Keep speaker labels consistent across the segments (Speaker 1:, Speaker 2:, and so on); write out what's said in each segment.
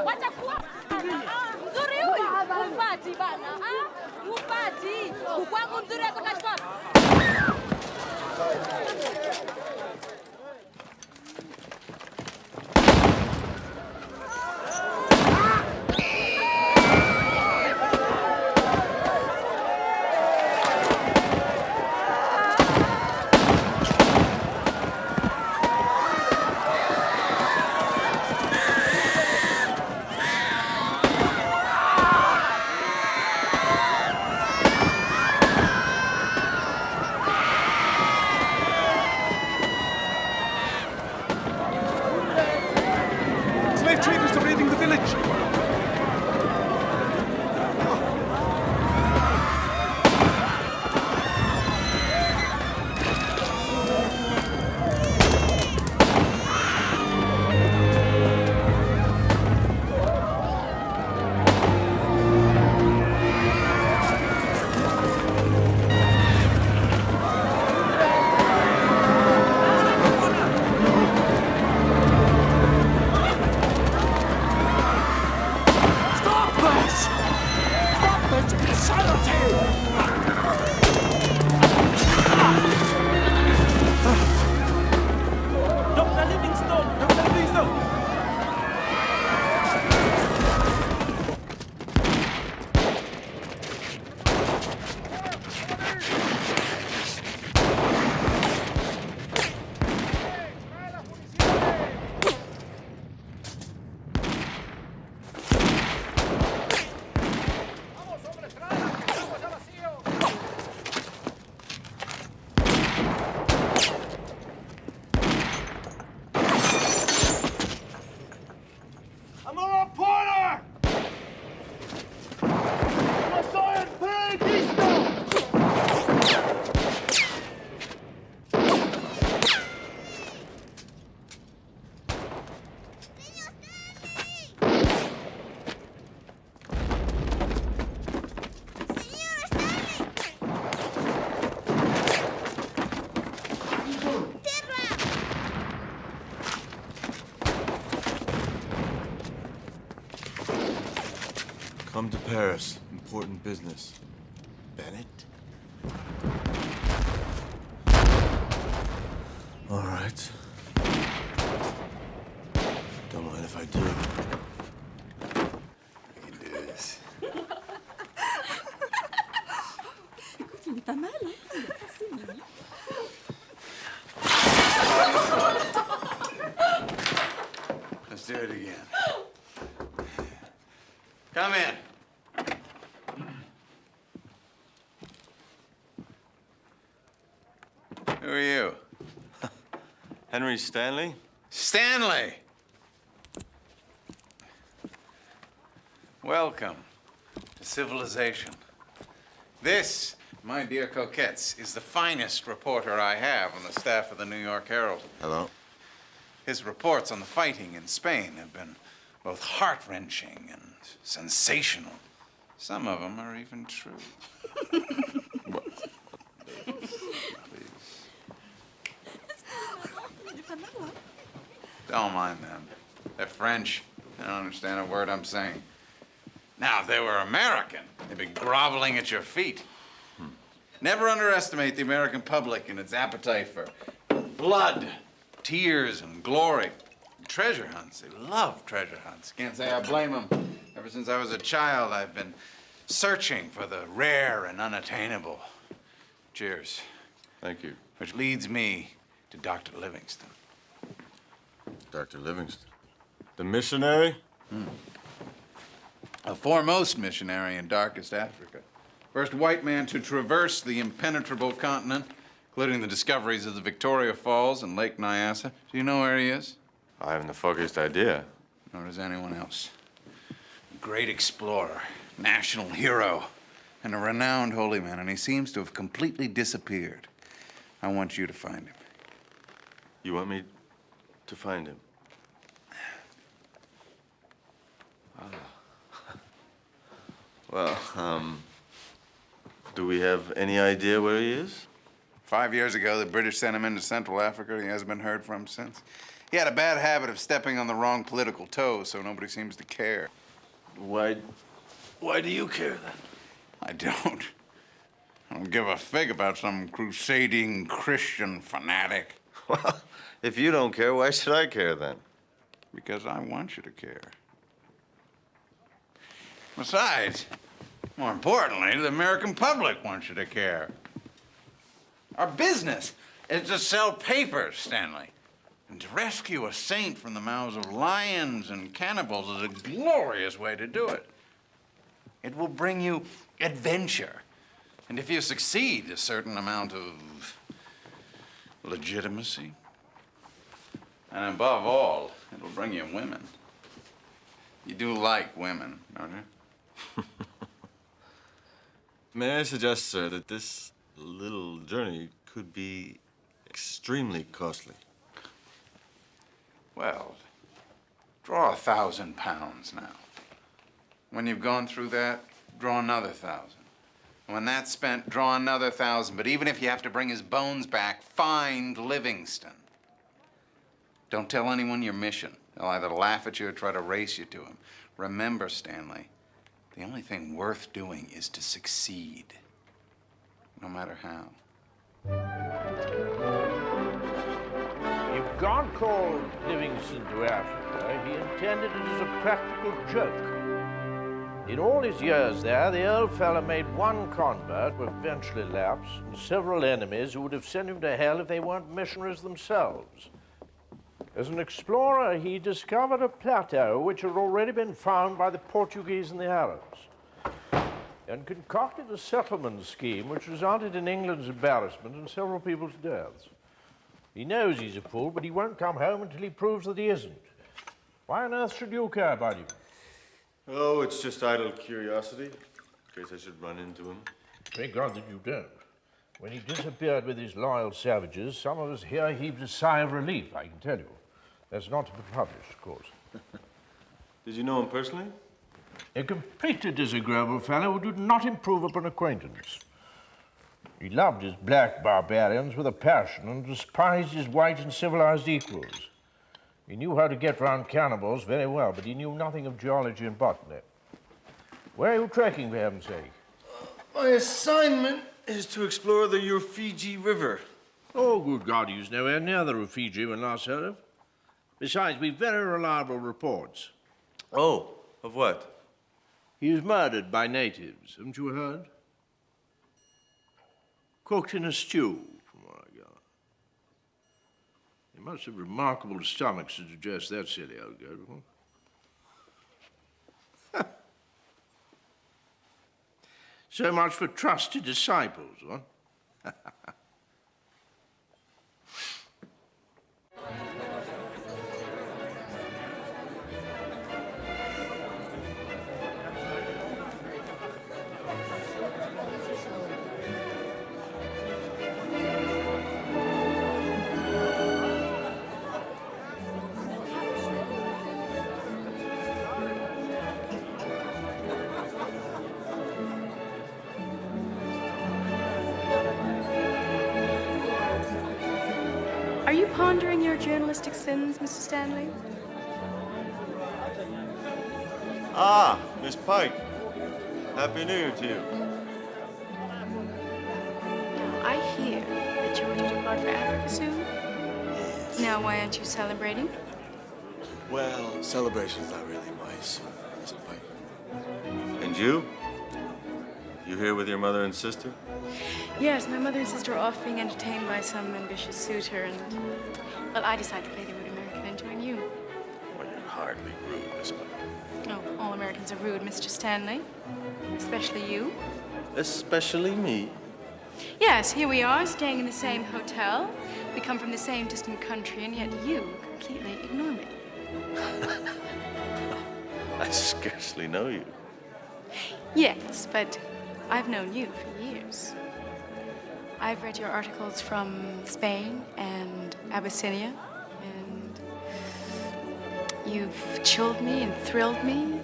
Speaker 1: Wacha kuwa mzuri huyu. Upati bana. Upati. Ukwangu mzuri atakachukua.
Speaker 2: Come to Paris. Important business. Bennett? All right. Don't mind if I do. I can do this.
Speaker 3: Écoute, il est pas mal, hein? Il est assez mignon.
Speaker 4: Let's do it again. Come in. Who are you?
Speaker 2: Henry Stanley?
Speaker 4: Stanley! Welcome to civilization. This, my dear coquettes, is the finest reporter I have on the staff of the New York Herald.
Speaker 2: Hello.
Speaker 4: His reports on the fighting in Spain have been both heart-wrenching and sensational. Some of them are even true. Don't mind them. They're French. They don't understand a word I'm saying. Now, if they were American, they'd be groveling at your feet. Never underestimate the American public and its appetite for blood, tears, and glory. Treasure hunts. They love treasure hunts. Can't say I blame them. Ever since I was a child, I've been searching for the rare and unattainable. Cheers.
Speaker 2: Thank you.
Speaker 4: Which leads me to Dr. Livingston.
Speaker 2: Dr. Livingston. The missionary?
Speaker 4: A foremost missionary in darkest Africa. First white man to traverse the impenetrable continent, including the discoveries of the Victoria Falls and Lake Nyassa. Do you know where he is?
Speaker 2: I haven't the foggiest idea.
Speaker 4: Nor does anyone else. A great explorer, national hero, and a renowned holy man, and he seems to have completely disappeared. I want you to find him.
Speaker 2: You want me to find him? Well, do we have any idea where he is?
Speaker 4: 5 years ago, the British sent him into Central Africa. He hasn't been heard from since. He had a bad habit of stepping on the wrong political toes, so nobody seems to care.
Speaker 2: Why do you care then?
Speaker 4: I don't. I don't give a fig about some crusading Christian fanatic.
Speaker 2: Well, if you don't care, why should I care then?
Speaker 4: Because I want you to care. Besides, more importantly, the American public wants you to care. Our business is to sell papers, Stanley. And to rescue a saint from the mouths of lions and cannibals is a glorious way to do it. It will bring you adventure. And if you succeed, a certain amount of legitimacy. And above all, it'll bring you women. You do like women, don't you?
Speaker 2: May I suggest, sir, that this little journey could be extremely costly?
Speaker 4: Well, draw 1,000 pounds now. When you've gone through that, draw another 1,000. When that's spent, draw another 1,000. But even if you have to bring his bones back, find Livingston. Don't tell anyone your mission. They'll either laugh at you or try to race you to him. Remember, Stanley, the only thing worth doing is to succeed, no matter how.
Speaker 5: If God called Livingston to Africa, he intended it as a practical joke. In all his years there, the old fellow made one convert who eventually lapsed, and several enemies who would have sent him to hell if they weren't missionaries themselves. As an explorer, he discovered a plateau which had already been found by the Portuguese and the Arabs, and concocted a settlement scheme which resulted in England's embarrassment and several people's deaths. He knows he's a fool, but he won't come home until he proves that he isn't. Why on earth should you care about him?
Speaker 2: Oh, it's just idle curiosity, in case I should run into him.
Speaker 5: Thank God that you don't. When he disappeared with his loyal savages, some of us here heaved a sigh of relief, I can tell you. That's not to be published, of course.
Speaker 2: Did you know him personally?
Speaker 5: A completely disagreeable fellow who did not improve upon acquaintance. He loved his black barbarians with a passion and despised his white and civilized equals. He knew how to get round cannibals very well, but he knew nothing of geology and botany. Where are you trekking, for heaven's sake?
Speaker 2: My assignment is to explore the Rufiji River.
Speaker 5: Oh, good God, he was nowhere near the Rufiji when last heard of. Besides, we've very reliable reports.
Speaker 2: Oh, of what?
Speaker 5: He was murdered by natives, haven't you heard? Cooked in a stew, from what I gather. He must have remarkable stomachs to digest that silly old goat. So much for trusted disciples, what?
Speaker 6: Are you pondering your journalistic sins, Mr. Stanley?
Speaker 2: Ah, Miss Pike. Happy New Year to you.
Speaker 6: I hear that you're to depart for Africa soon.
Speaker 7: Yes.
Speaker 6: Now, why aren't you celebrating?
Speaker 7: Well, celebration's not really my suit, Miss Pike.
Speaker 2: And you? You here with your mother and sister?
Speaker 6: Yes, my mother and sister are off being entertained by some ambitious suitor, and, well, I decided to play the rude American and join you.
Speaker 2: Well, you're hardly rude, Miss Pike.
Speaker 6: Oh, all Americans are rude, Mr. Stanley. Especially you.
Speaker 2: Especially me.
Speaker 6: Yes, here we are, staying in the same hotel. We come from the same distant country, and yet you completely ignore me.
Speaker 2: I scarcely know you.
Speaker 6: Yes, but I've known you for years. I've read your articles from Spain and Abyssinia, and you've chilled me and thrilled me.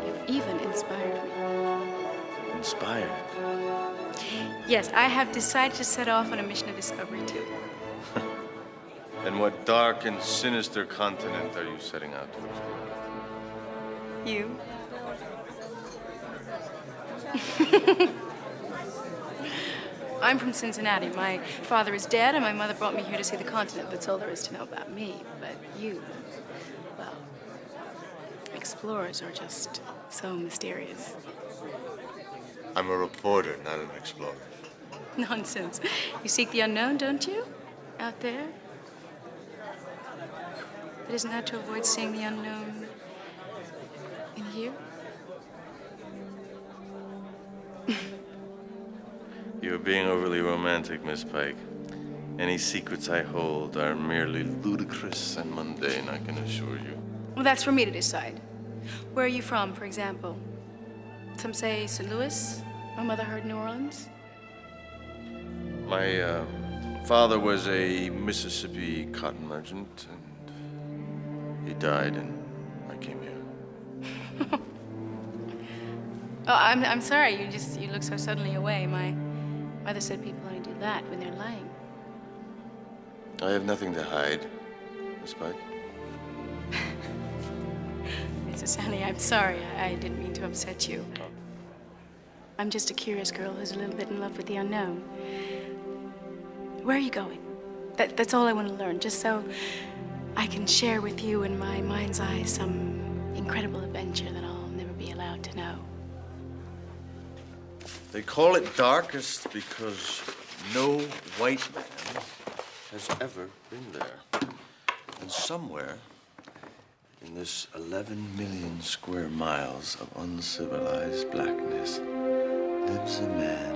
Speaker 6: You've even inspired me.
Speaker 2: Inspired.
Speaker 6: Yes, I have decided to set off on a mission of discovery, too.
Speaker 2: And what dark and sinister continent are you setting out to explore?
Speaker 6: You? I'm from Cincinnati. My father is dead, and my mother brought me here to see the continent. That's all there is to know about me. But you, well, explorers are just so mysterious.
Speaker 7: I'm a reporter, not an explorer.
Speaker 6: Nonsense. You seek the unknown, don't you? Out there? But isn't that to avoid seeing the unknown in here?
Speaker 2: You're being overly romantic, Miss Pike. Any secrets I hold are merely ludicrous and mundane, I can assure you.
Speaker 6: Well, that's for me to decide. Where are you from, for example? Some say St. Louis. My mother heard New Orleans.
Speaker 2: My father was a Mississippi cotton merchant, and he died, and I came here.
Speaker 6: Oh, I'm sorry. You look so suddenly away. My mother said people only do that when they're lying.
Speaker 2: I have nothing to hide, Miss Pike.
Speaker 6: Mrs. Stanley, I'm sorry. I didn't mean to upset you. I'm just a curious girl who's a little bit in love with the unknown. Where are you going? That's all I want to learn, just so I can share with you in my mind's eye some incredible adventure that I'll never be allowed to know.
Speaker 2: They call it darkest because no white man has ever been there. And somewhere in this 11 million square miles of uncivilized blackness lives a man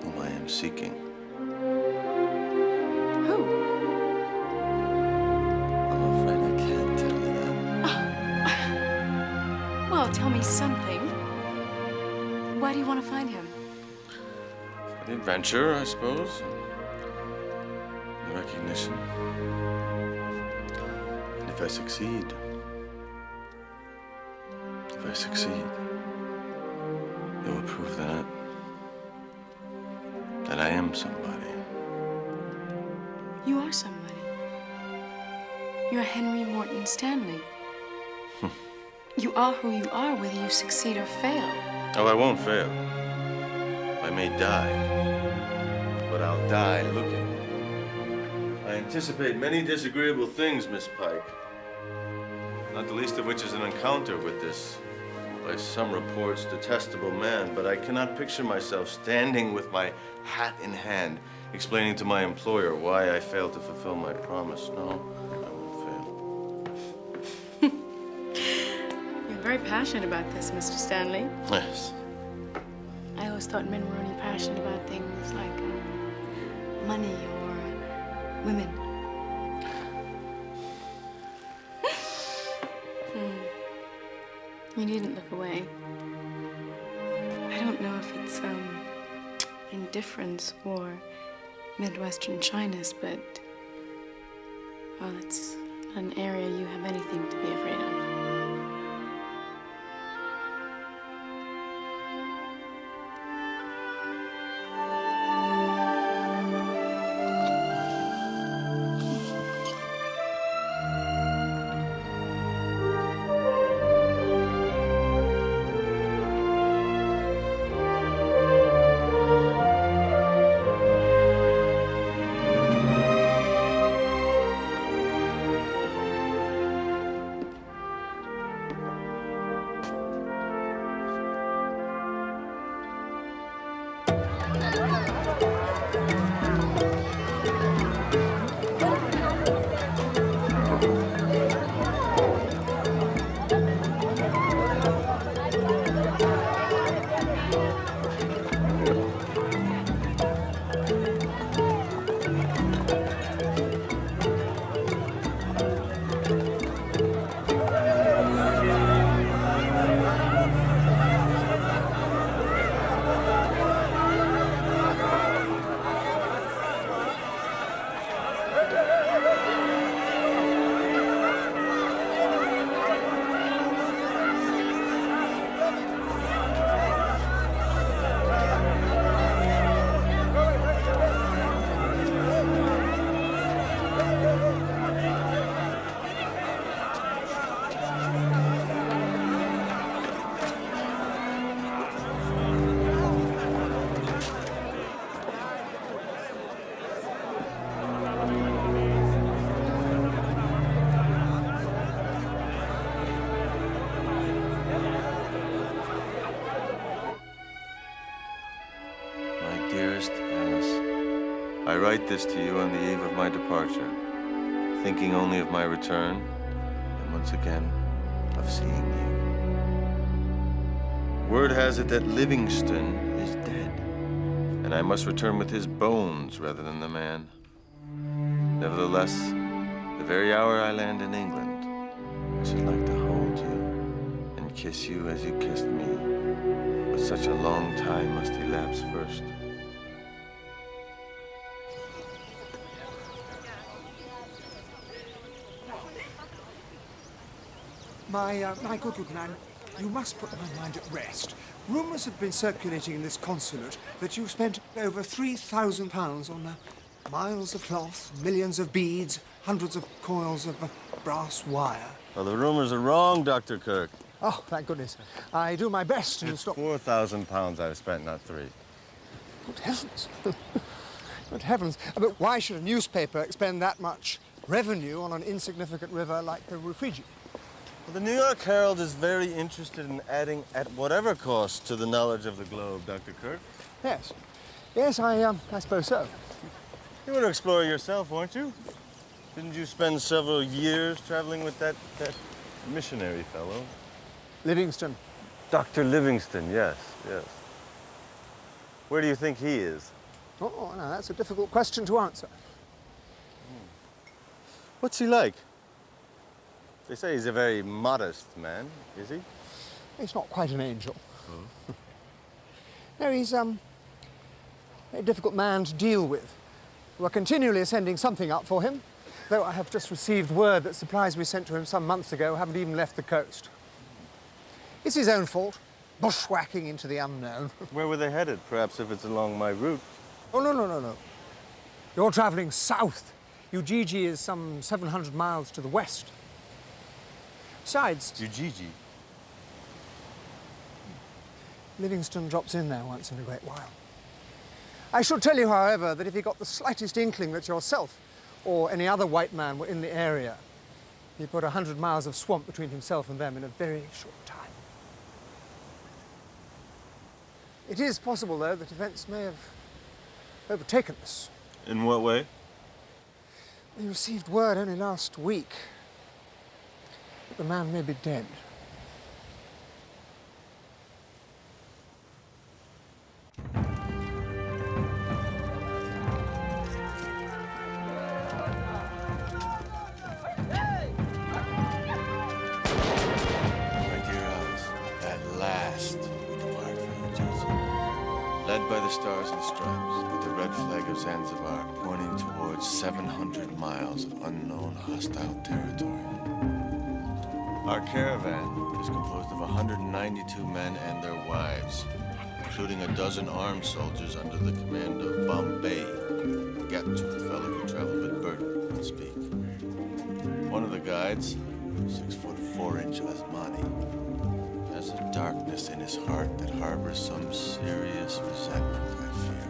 Speaker 2: whom I am seeking.
Speaker 6: Who?
Speaker 2: I'm afraid I can't tell you that.
Speaker 6: Well, tell me something. Why do you want to find him?
Speaker 2: For the adventure, I suppose. The recognition. And if I succeed, it will prove that I am somebody.
Speaker 6: You are somebody. You're Henry Morton Stanley. You are who you are, whether you succeed or fail.
Speaker 2: Oh, I won't fail. I may die, but I'll die looking. I anticipate many disagreeable things, Miss Pike. Not the least of which is an encounter with this, by some reports, detestable man. But I cannot picture myself standing with my hat in hand, explaining to my employer why I failed to fulfill my promise. No, I won't fail.
Speaker 6: You're very passionate about this, Mr. Stanley.
Speaker 2: Yes.
Speaker 6: I always thought men were only passionate about things like money or women. You needn't look away. I don't know if it's indifference or Midwestern shyness, but well, it's not an area you have anything to be afraid of.
Speaker 2: I write this to you on the eve of my departure, thinking only of my return, and once again, of seeing you. Word has it that Livingston is dead, and I must return with his bones rather than the man. Nevertheless, the very hour I land in England, I should like to hold you and kiss you as you kissed me. But such a long time must elapse first.
Speaker 8: My good man, you must put my mind at rest. Rumours have been circulating in this consulate that you've spent over £3,000 on miles of cloth, millions of beads, hundreds of coils of brass wire.
Speaker 2: Well, the rumors are wrong, Dr. Kirk.
Speaker 8: Oh, thank goodness. I do my best to
Speaker 2: It's
Speaker 8: stop...
Speaker 2: £4,000 I've spent, not 3.
Speaker 8: Good heavens. Good heavens. But why should a newspaper expend that much revenue on an insignificant river like the Rufiji?
Speaker 2: Well, the New York Herald is very interested in adding, at whatever cost, to the knowledge of the globe, Dr. Kirk.
Speaker 8: Yes. Yes, I suppose so.
Speaker 2: You were to explore yourself, weren't you? Didn't you spend several years traveling with that missionary fellow?
Speaker 8: Livingston.
Speaker 2: Dr. Livingston, yes, yes. Where do you think he is?
Speaker 8: Oh, no, that's a difficult question to answer.
Speaker 2: What's he like? They say he's a very modest man, is he?
Speaker 8: He's not quite an angel. No, he's a very difficult man to deal with. We're continually sending something up for him, though I have just received word that supplies we sent to him some months ago haven't even left the coast. It's his own fault, bushwhacking into the unknown.
Speaker 2: Where were they headed? Perhaps if it's along my route.
Speaker 8: Oh, no. You're traveling south. Ujiji is some 700 miles to the west. Besides...
Speaker 2: Ujiji?
Speaker 8: Livingston drops in there once in a great while. I should tell you, however, that if he got the slightest inkling that yourself or any other white man were in the area, he put 100 miles of swamp between himself and them in a very short time. It is possible, though, that events may have overtaken us.
Speaker 2: In what way?
Speaker 8: We received word only last week that the man may be dead.
Speaker 2: Led by the Stars and Stripes, with the red flag of Zanzibar pointing towards 700 miles of unknown hostile territory. Our caravan is composed of 192 men and their wives, including a dozen armed soldiers under the command of Bombay, Gattu, the fellow who traveled with Burton, would speak. One of the guides, 6'4" Asmani, has a darkness in his heart that harbors some serious resentment, I fear.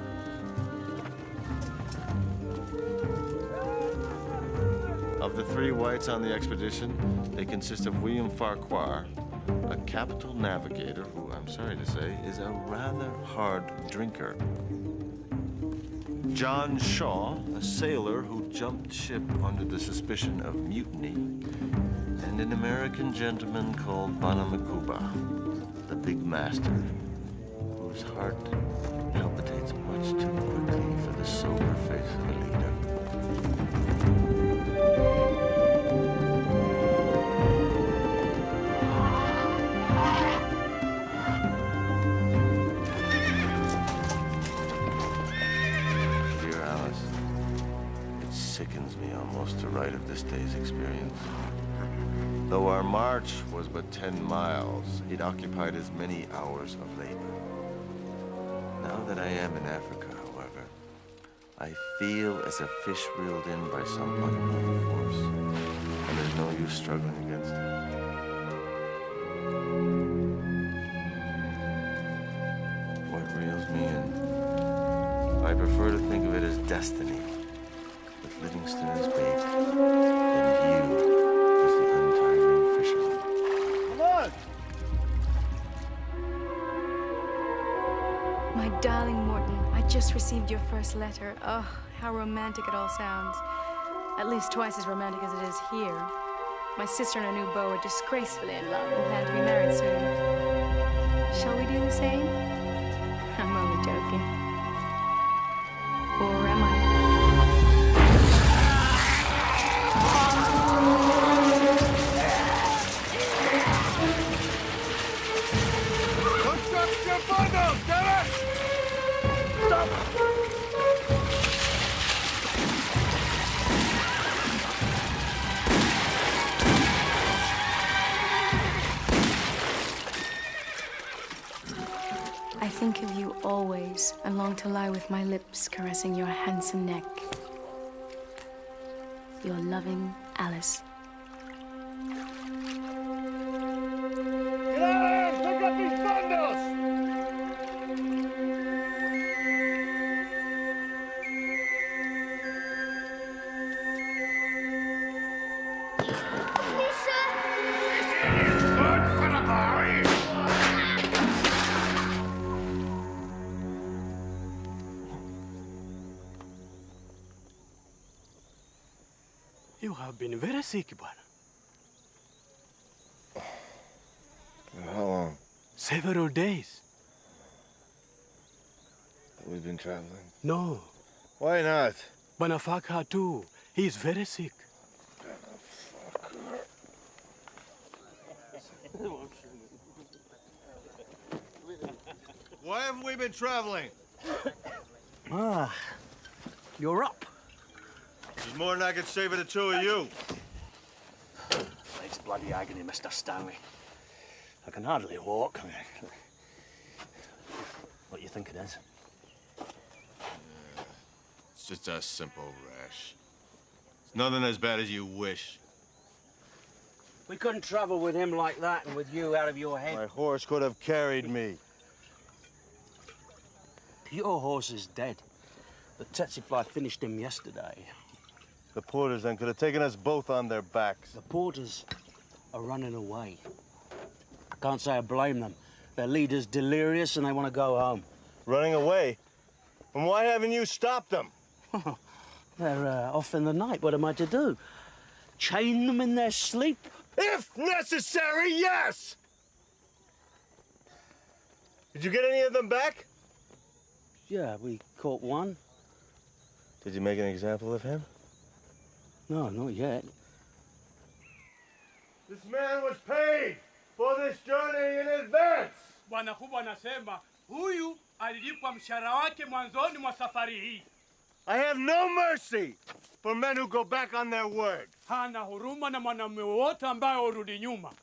Speaker 2: Of the 3 whites on the expedition, they consist of William Farquhar, a capital navigator who, I'm sorry to say, is a rather hard drinker. John Shaw, a sailor who jumped ship under the suspicion of mutiny, and an American gentleman called Bonamakuba, the big master, whose heart palpitates much too quickly for the sober face of a leader. Dear Alice, it sickens me almost to write of this day's experience. Though our march was but 10 miles, it occupied as many hours of labor. Now that I am in Africa, however, I feel as a fish reeled in by some unknown force, and there's no use struggling against it. What reels me in? I prefer to think of it as destiny, with Livingston as bait, and you as the untiring fisherman. Come on!
Speaker 6: My darling Morton, I just received your first letter. Oh, how romantic it all sounds. At least twice as romantic as it is here. My sister and her new beau are disgracefully in love and plan to be married soon. Shall we do the same? I'm only joking. Or am I?
Speaker 7: Construct your bundle, damn it! Stop!
Speaker 6: I think of you always and long to lie with my lips caressing your handsome neck. Your loving Alice.
Speaker 7: Pick up these bundles!
Speaker 9: You have been very sick, Bwana.
Speaker 2: How long?
Speaker 9: Several days.
Speaker 2: We've been traveling.
Speaker 9: No,
Speaker 2: Why not?
Speaker 9: Bwana Farquhar too. He is very sick.
Speaker 2: Why haven't we been traveling?
Speaker 9: Ah, you're up.
Speaker 2: There's more than I could say for the two of you.
Speaker 9: It's bloody agony, Mr. Stanley. I can hardly walk. What do you think it is?
Speaker 2: It's just a simple rash. It's nothing as bad as you wish.
Speaker 10: We couldn't travel with him like that and with you out of your head.
Speaker 2: My horse could have carried me.
Speaker 10: Your horse is dead. The tsetse fly finished him yesterday.
Speaker 2: The porters then could have taken us both on their backs.
Speaker 10: The porters are running away. I can't say I blame them. Their leader's delirious and they want to go home.
Speaker 2: Running away? And why haven't you stopped them?
Speaker 10: They're off in the night. What am I to do? Chain them in their sleep?
Speaker 2: If necessary, yes! Did you get any of them back?
Speaker 10: Yeah, we caught one.
Speaker 2: Did you make an example of him?
Speaker 10: No, not yet.
Speaker 2: This man was paid for this journey in advance.
Speaker 9: Bwana kubwa anasema huyu alilipwa mshahara wake mwanzoni mwa safari hii.
Speaker 2: I have no mercy for men who go back on their word.
Speaker 9: Hana huruma na mwanamume wote ambaye urudi nyuma.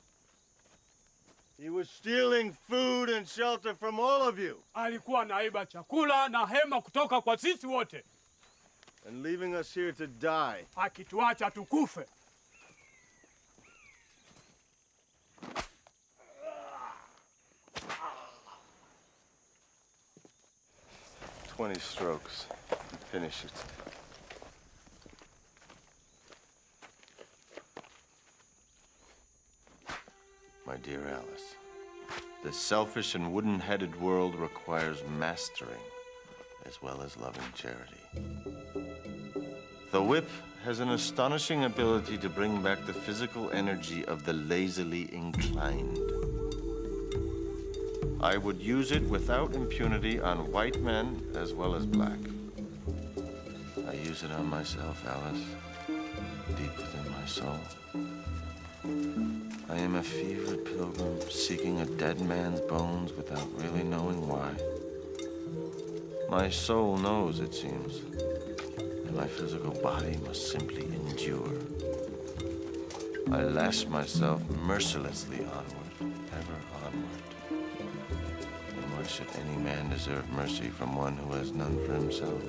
Speaker 2: He was stealing food and shelter from all of you.
Speaker 9: Alikuwa anaiba chakula na hema kutoka kwa sisi wote.
Speaker 2: And leaving us here to die.
Speaker 9: Akituacha tukufe.
Speaker 2: "20 strokes. Finish it." My dear Alice, the selfish and wooden-headed world requires mastering as well as loving charity. The whip has an astonishing ability to bring back the physical energy of the lazily inclined. I would use it without impunity on white men as well as black. I use it on myself, Alice, deep within my soul. I am a fevered pilgrim seeking a dead man's bones without really knowing why. My soul knows, it seems, and my physical body must simply endure. I lash myself mercilessly onward, ever onward. And why should any man deserve mercy from one who has none for himself?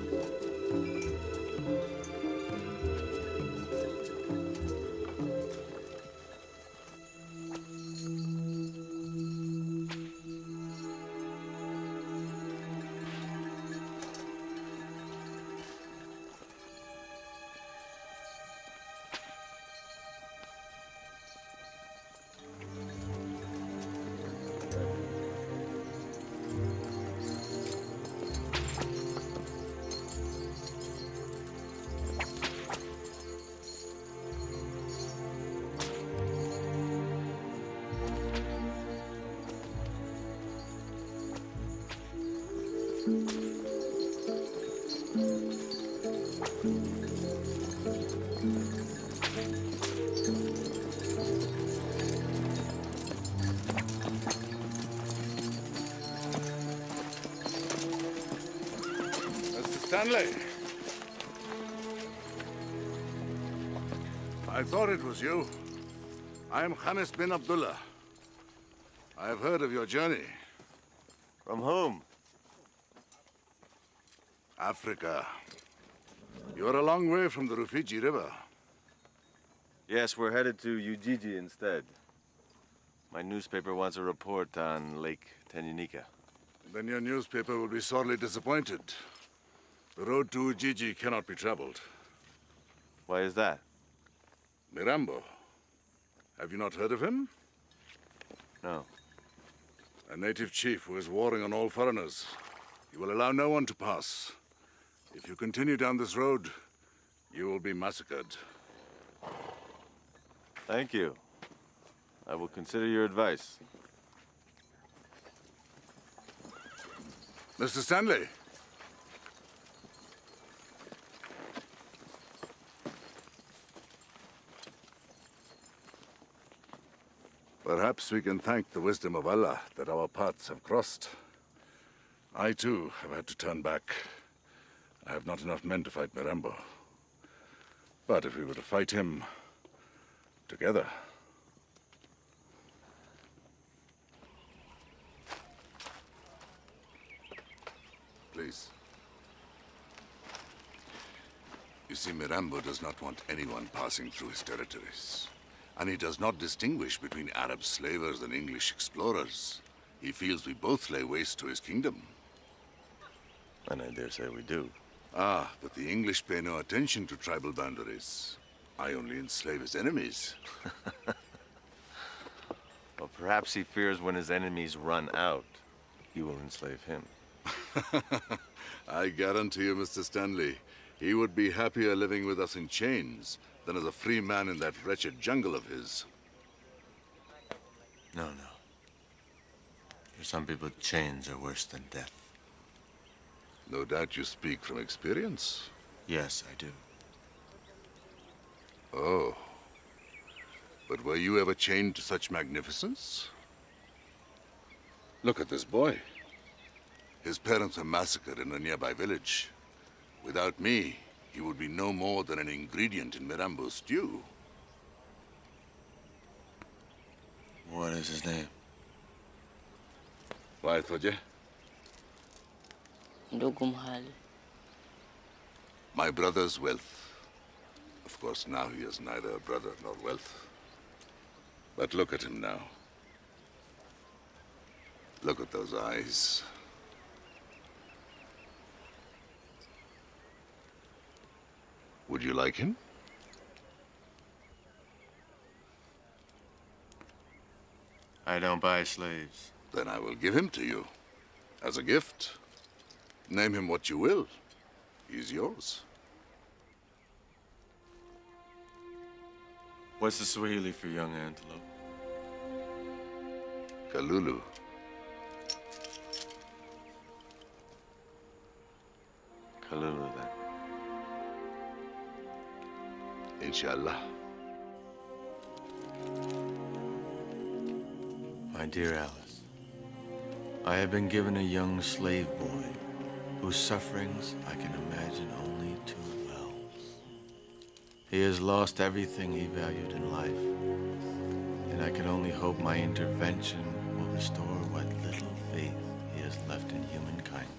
Speaker 11: Stanley. I thought it was you. I am Khamis bin Abdullah. I have heard of your journey.
Speaker 2: From whom?
Speaker 11: Africa. You're a long way from the Rufiji River.
Speaker 2: Yes, we're headed to Ujiji instead. My newspaper wants a report on Lake Tanganyika.
Speaker 11: Then your newspaper will be sorely disappointed. The road to Ujiji cannot be traveled.
Speaker 2: Why is that?
Speaker 11: Mirambo. Have you not heard of him?
Speaker 2: No.
Speaker 11: A native chief who is warring on all foreigners. He will allow no one to pass. If you continue down this road, you will be massacred.
Speaker 2: Thank you. I will consider your advice.
Speaker 11: Mr. Stanley. Perhaps we can thank the wisdom of Allah that our paths have crossed. I, too, have had to turn back. I have not enough men to fight Mirambo. But if we were to fight him together... Please. You see, Mirambo does not want anyone passing through his territories. And he does not distinguish between Arab slavers and English explorers. He feels we both lay waste to his kingdom.
Speaker 2: And I dare say we do.
Speaker 11: Ah, but the English pay no attention to tribal boundaries. I only enslave his enemies.
Speaker 2: Well, perhaps he fears when his enemies run out, you will enslave him.
Speaker 11: I guarantee you, Mr. Stanley, he would be happier living with us in chains than as a free man in that wretched jungle of his.
Speaker 2: No, no. For some people, chains are worse than death.
Speaker 11: No doubt you speak from experience.
Speaker 2: Yes, I do.
Speaker 11: Oh. But were you ever chained to such magnificence? Look at this boy. His parents were massacred in a nearby village. Without me, he would be no more than an ingredient in Mirambo's stew.
Speaker 2: What is his name?
Speaker 11: Why, Thoje? My brother's wealth. Of course, now he has neither a brother nor wealth. But look at him now. Look at those eyes. Would you like him?
Speaker 2: I don't buy slaves.
Speaker 11: Then I will give him to you. As a gift. Name him what you will. He's yours.
Speaker 2: What's the Swahili for young antelope?
Speaker 11: Kalulu.
Speaker 2: Kalulu, then.
Speaker 11: Inshallah.
Speaker 2: My dear Alice, I have been given a young slave boy whose sufferings I can imagine only too well. He has lost everything he valued in life, and I can only hope my intervention will restore what little faith he has left in human kindness.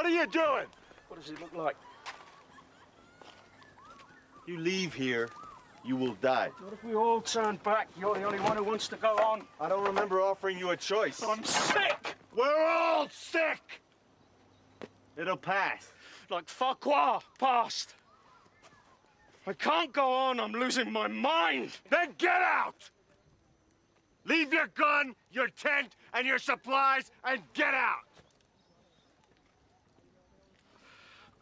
Speaker 9: What are you doing?
Speaker 10: What does it look like?
Speaker 2: You leave here, you will die.
Speaker 10: What if we all turn back? You're the only one who wants to go on.
Speaker 2: I don't remember offering you a choice.
Speaker 10: I'm sick!
Speaker 9: We're all sick!
Speaker 2: It'll pass.
Speaker 10: Like Farquhar passed. I can't go on. I'm losing my mind.
Speaker 9: Then get out! Leave your gun, your tent, and your supplies, and get out!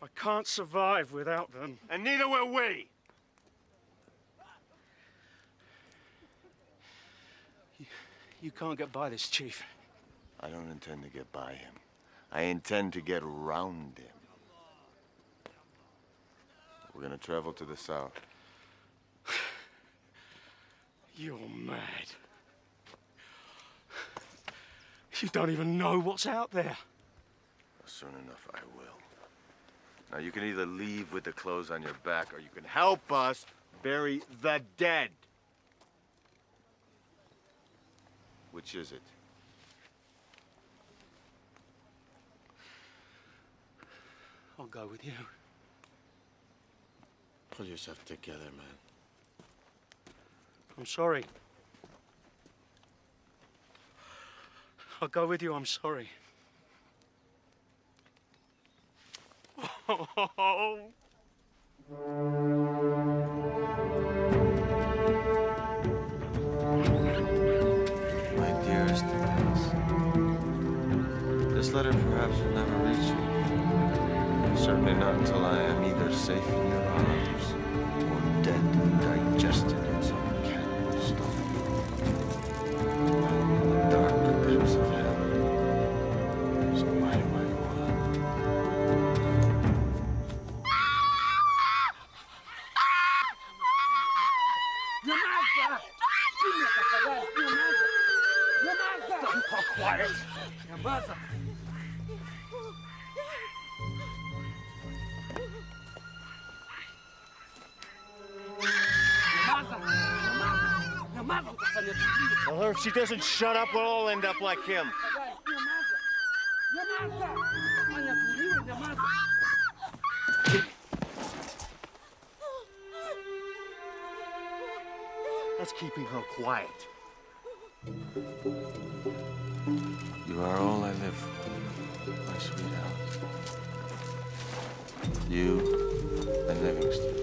Speaker 10: I can't survive without them.
Speaker 9: And neither will we.
Speaker 10: You can't get by this, Chief.
Speaker 2: I don't intend to get by him. I intend to get around him. We're gonna travel to the south.
Speaker 10: You're mad. You don't even know what's out there.
Speaker 2: Soon enough, I will. Now, you can either leave with the clothes on your back, or you can help us bury the dead. Which is it?
Speaker 10: I'll go with you.
Speaker 7: Pull yourself together, man.
Speaker 10: I'm sorry. I'll go with you, I'm sorry. Oh.
Speaker 2: My dearest Dennis, this letter perhaps will never reach you. Certainly not until I am either safe in your arms or dead and digested in some cannibal stomach. I am in the dark depths of hell. So why do I go on?
Speaker 10: Quiet! Your mother!
Speaker 2: Tell her if she doesn't shut up, we'll all end up like him.
Speaker 9: That's keeping her quiet.
Speaker 2: You are all I live for, my sweetheart. You and Livingston.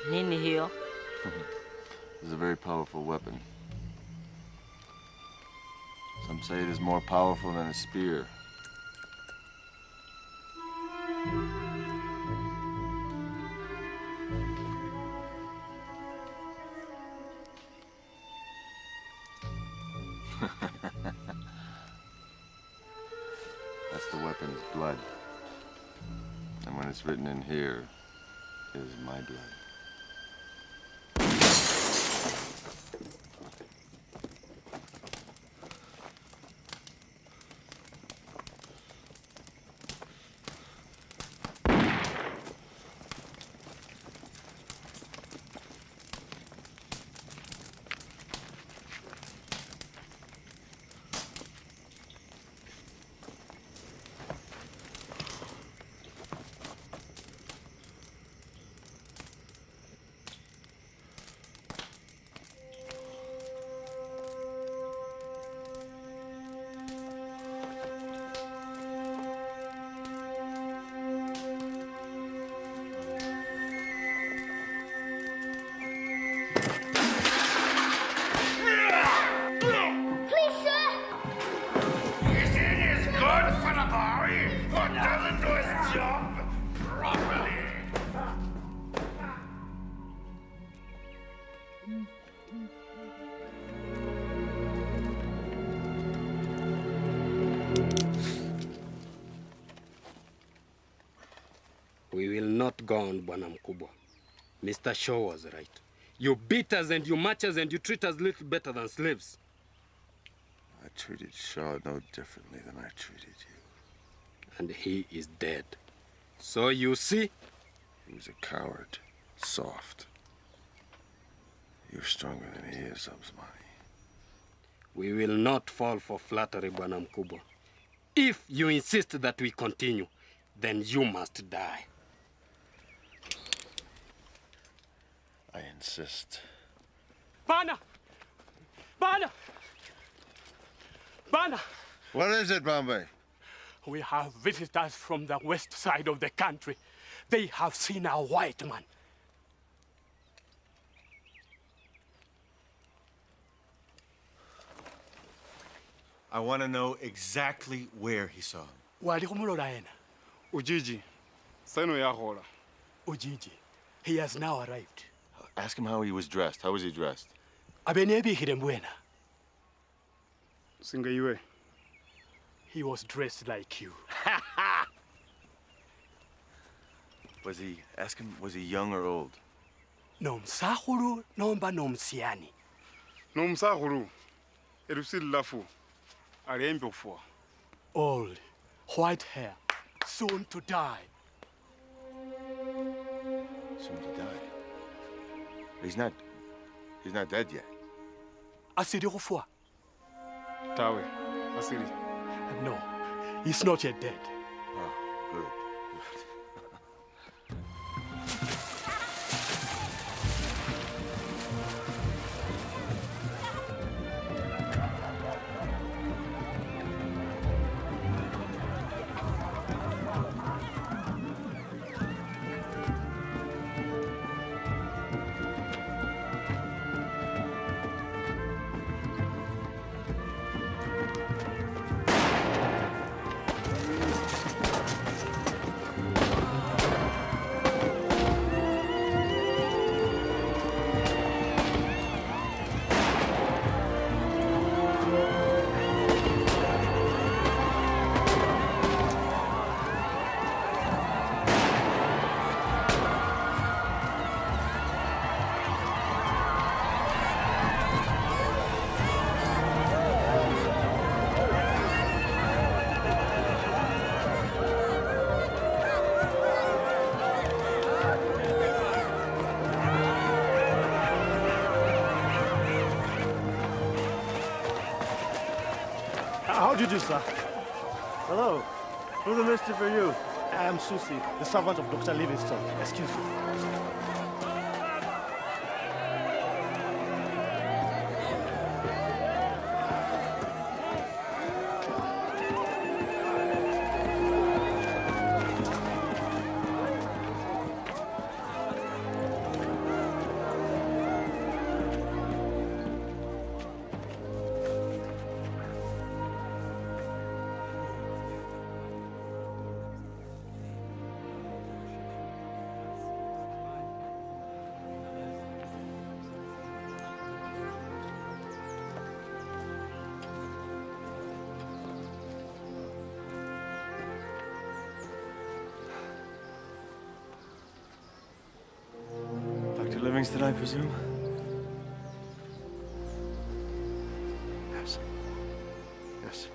Speaker 12: Nini hiyo?
Speaker 2: This is a very powerful weapon. Some say it is more powerful than a spear. That's the weapon's blood. And when it's written in here, it is my blood.
Speaker 9: Someone doesn't do his job properly.
Speaker 10: We will not go on, Bwana Mkubwa. Mr. Shaw was right. You beat us and you match us and you treat us little better than slaves.
Speaker 2: I treated Shaw no differently than I treated you.
Speaker 10: And he is dead. So you see?
Speaker 2: He was a coward, soft. You're stronger than he is, Umsmani.
Speaker 10: We will not fall for flattery, Bwana Mkubwa. If you insist that we continue, then you must die.
Speaker 2: I insist.
Speaker 9: Bana! Bana! Bana!
Speaker 2: What is it, Bombay?
Speaker 9: We have visitors from the west side of the country. They have seen a white man.
Speaker 7: I want to know exactly where he saw him.
Speaker 9: Walikumulolaena. Ujiji. Seno yahola. Ujiji. He has now arrived.
Speaker 2: Ask him how he was dressed. How was he dressed?
Speaker 9: Abenebihire mbwena. Singaiwe. He was dressed like you.
Speaker 2: Ask him, was he young or old?
Speaker 9: Nomsahulu nomba nomsiani. Nomsahulu. Erusil lafu. Arembofo. Old. White hair. Soon to die.
Speaker 2: Soon to die? He's not dead yet.
Speaker 9: Asiri kufua. Tawe. Asiri. No, he's not yet dead.
Speaker 2: Oh, good.
Speaker 12: How do you do, sir? Hello. Who's the mister for you? I am Susie, the servant of Dr. Livingston. Excuse me.
Speaker 2: Dr. Livingston, I presume? Yes. Yes.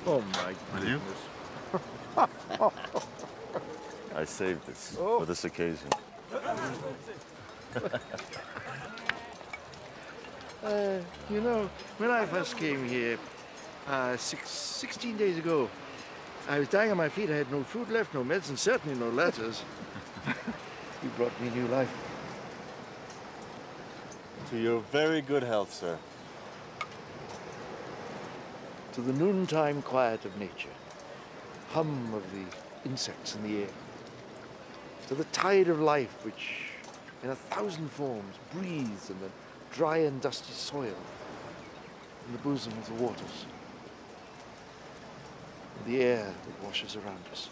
Speaker 2: Oh my goodness. I saved this for this occasion.
Speaker 13: You know, when I first came here, 16 days ago, I was dying on my feet. I had no food left, no medicine, certainly no letters. You brought me new life.
Speaker 2: To your very good health, sir.
Speaker 13: To the noontime quiet of nature, hum of the insects in the air, to the tide of life which, in 1,000 forms, breathes in the dry and dusty soil, in the bosom of the waters, in the air that washes around us.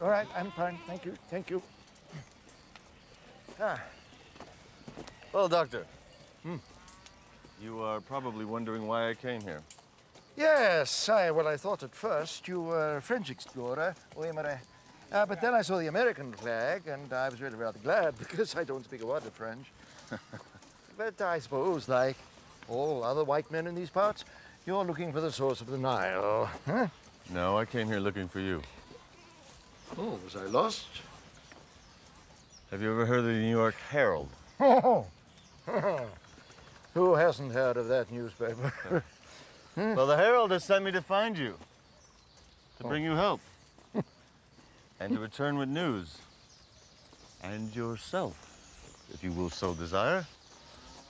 Speaker 13: All right, I'm fine, thank you. Ah.
Speaker 2: Well, Doctor. You are probably wondering why I came here.
Speaker 13: Yes, I thought at first you were a French explorer, but then I saw the American flag, and I was really rather glad, because I don't speak a word of French. But I suppose, like all other white men in these parts, you're looking for the source of the Nile, huh?
Speaker 2: No, I came here looking for you.
Speaker 13: Oh, was I lost?
Speaker 2: Have you ever heard of the New York Herald?
Speaker 13: Oh, who hasn't heard of that newspaper?
Speaker 2: Well, the Herald has sent me to find you, to bring you help, and to return with news. And yourself, if you will so desire.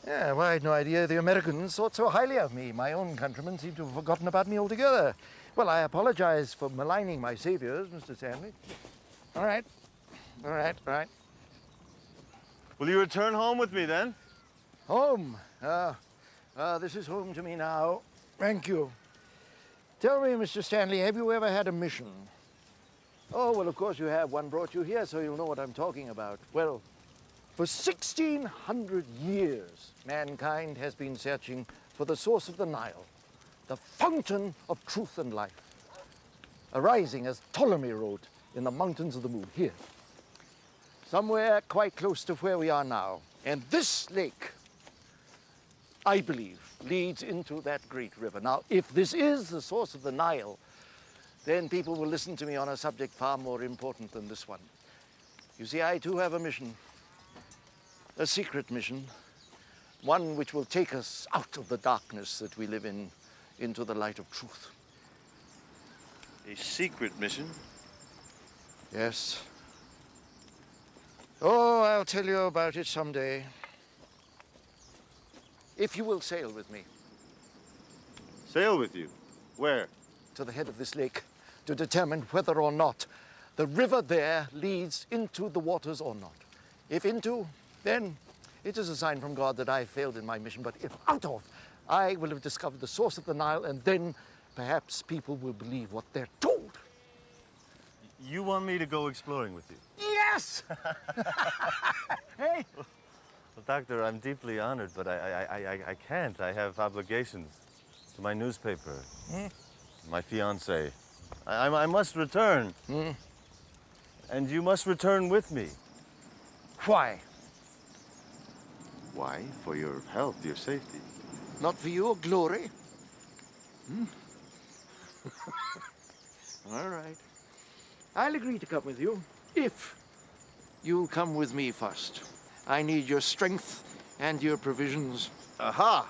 Speaker 13: Yeah, well, I had no idea the Americans thought so highly of me. My own countrymen seem to have forgotten about me altogether. Well, I apologize for maligning my saviors, Mr. Stanley. All right.
Speaker 2: Will you return home with me, then?
Speaker 13: Home? This is home to me now. Thank you. Tell me, Mr. Stanley, have you ever had a mission? Oh, well, of course you have. One brought you here, so you'll know what I'm talking about. Well, for 1,600 years, mankind has been searching for the source of the Nile, the fountain of truth and life, arising, as Ptolemy wrote, in the mountains of the moon, here, somewhere quite close to where we are now. And this lake, I believe, leads into that great river. Now, if this is the source of the Nile, then people will listen to me on a subject far more important than this one. You see, I too have a mission, a secret mission, one which will take us out of the darkness that we live in, into the light of truth.
Speaker 2: A secret mission?
Speaker 13: Yes. Oh, I'll tell you about it someday. If you will sail with me.
Speaker 2: Sail with you? Where?
Speaker 13: To the head of this lake, to determine whether or not the river there leads into the waters or not. If into, then it is a sign from God that I failed in my mission. But if out of, I will have discovered the source of the Nile, and then perhaps people will believe what they're told.
Speaker 2: You want me to go exploring with you?
Speaker 13: Yes! Hey!
Speaker 2: Well, Doctor, I'm deeply honored, but I can't. I have obligations to my newspaper, my fiancée. I must return. And you must return with me.
Speaker 13: Why?
Speaker 2: Why? For your health, your safety.
Speaker 13: Not for your glory. All right. I'll agree to come with you if you come with me first. I need your strength and your provisions.
Speaker 2: Aha!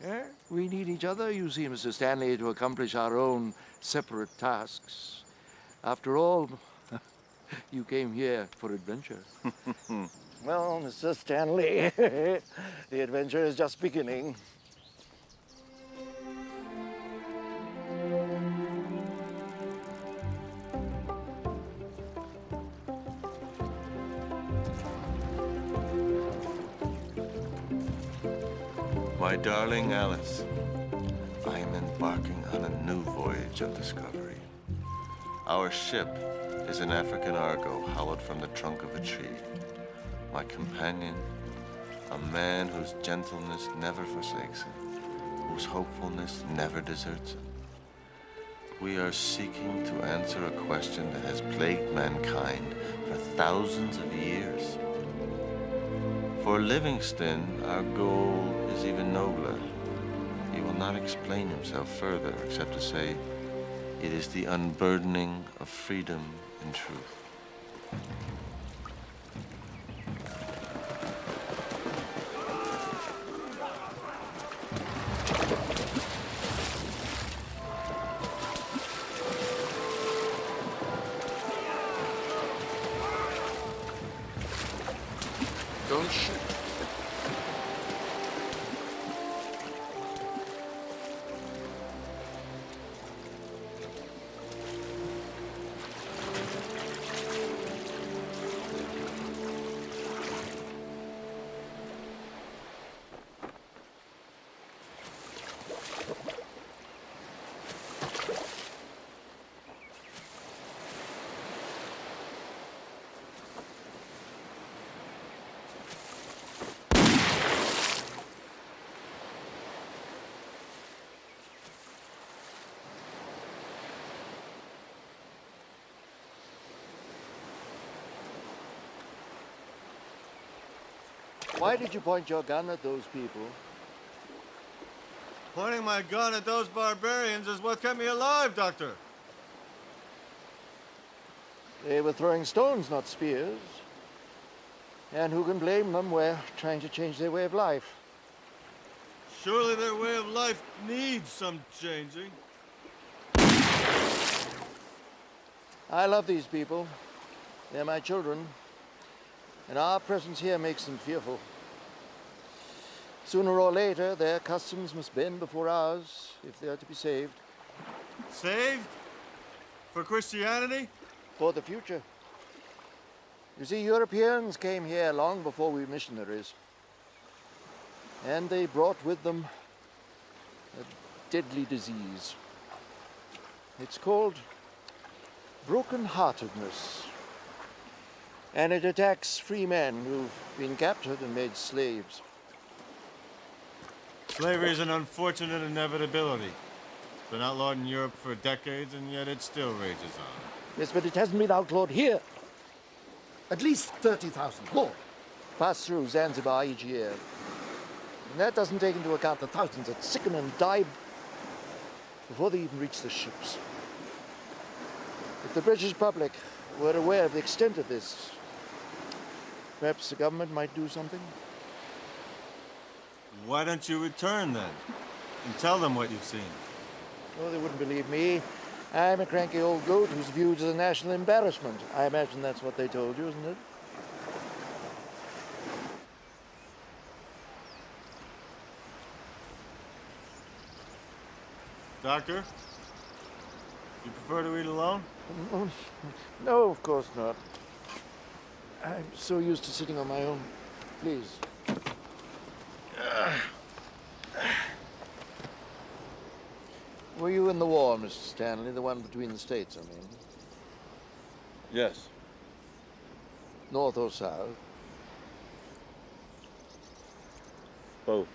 Speaker 13: Yeah, we need each other, you see, Mr. Stanley, to accomplish our own separate tasks. After all, you came here for adventure. Well, Mr. Stanley, the adventure is just beginning.
Speaker 2: My darling Alice, I am embarking on a new voyage of discovery. Our ship is an African Argo hollowed from the trunk of a tree. My companion, a man whose gentleness never forsakes him, whose hopefulness never deserts him. We are seeking to answer a question that has plagued mankind for thousands of years. For Livingston, our goal is even nobler. He will not explain himself further, except to say, it is the unburdening of freedom and truth.
Speaker 13: Why did you point your gun at those people?
Speaker 9: Pointing my gun at those barbarians is what kept me alive, Doctor.
Speaker 13: They were throwing stones, not spears. And who can blame them? We're trying to change their way of life.
Speaker 9: Surely their way of life needs some changing.
Speaker 13: I love these people. They're my children. And our presence here makes them fearful. Sooner or later, their customs must bend before ours if they are to be saved.
Speaker 9: Saved? For Christianity?
Speaker 13: For the future. You see, Europeans came here long before we missionaries. And they brought with them a deadly disease. It's called broken-heartedness. And it attacks free men who've been captured and made slaves.
Speaker 9: Slavery is an unfortunate inevitability. It's been outlawed in Europe for decades, and yet it still rages on.
Speaker 13: Yes, but it hasn't been outlawed here.
Speaker 12: At least 30,000 more.
Speaker 13: Pass through Zanzibar each year. And that doesn't take into account the thousands that sicken and die before they even reach the ships. If the British public were aware of the extent of this, perhaps the government might do something.
Speaker 9: Why don't you return, then? And tell them what you've seen.
Speaker 13: Oh, they wouldn't believe me. I'm a cranky old goat who's viewed as a national embarrassment. I imagine that's what they told you, isn't it?
Speaker 9: Doctor? You prefer to eat alone?
Speaker 13: No, of course not. I'm so used to sitting on my own. Please. Were you in the war, Mr. Stanley? The one between the states, I mean.
Speaker 2: Yes.
Speaker 13: North or south?
Speaker 2: Both.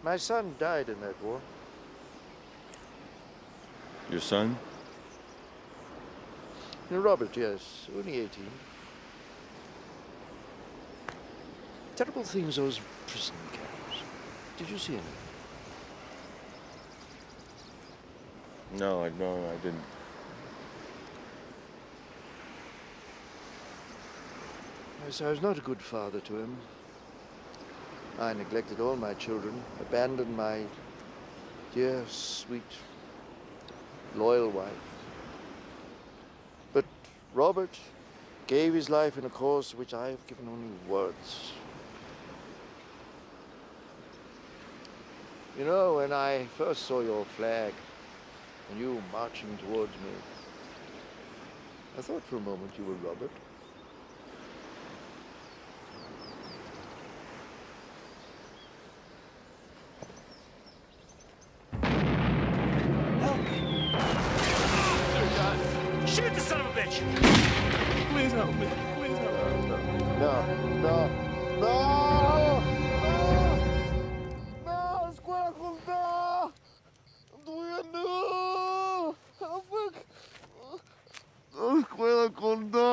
Speaker 13: My son died in that war.
Speaker 2: Your son?
Speaker 13: Robert, yes. Only 18. Terrible things, those prison camps. Did you see any?
Speaker 2: No, I didn't.
Speaker 13: Yes, I was not a good father to him. I neglected all my children, abandoned my dear, sweet, loyal wife. But Robert gave his life in a cause which I have given only words. You know, when I first saw your flag and you marching towards me, I thought for a moment you were Robert.
Speaker 12: Shoot the son of a bitch! Please help me. Please help me.
Speaker 13: No. No, escuela junta. No. Escuela junta.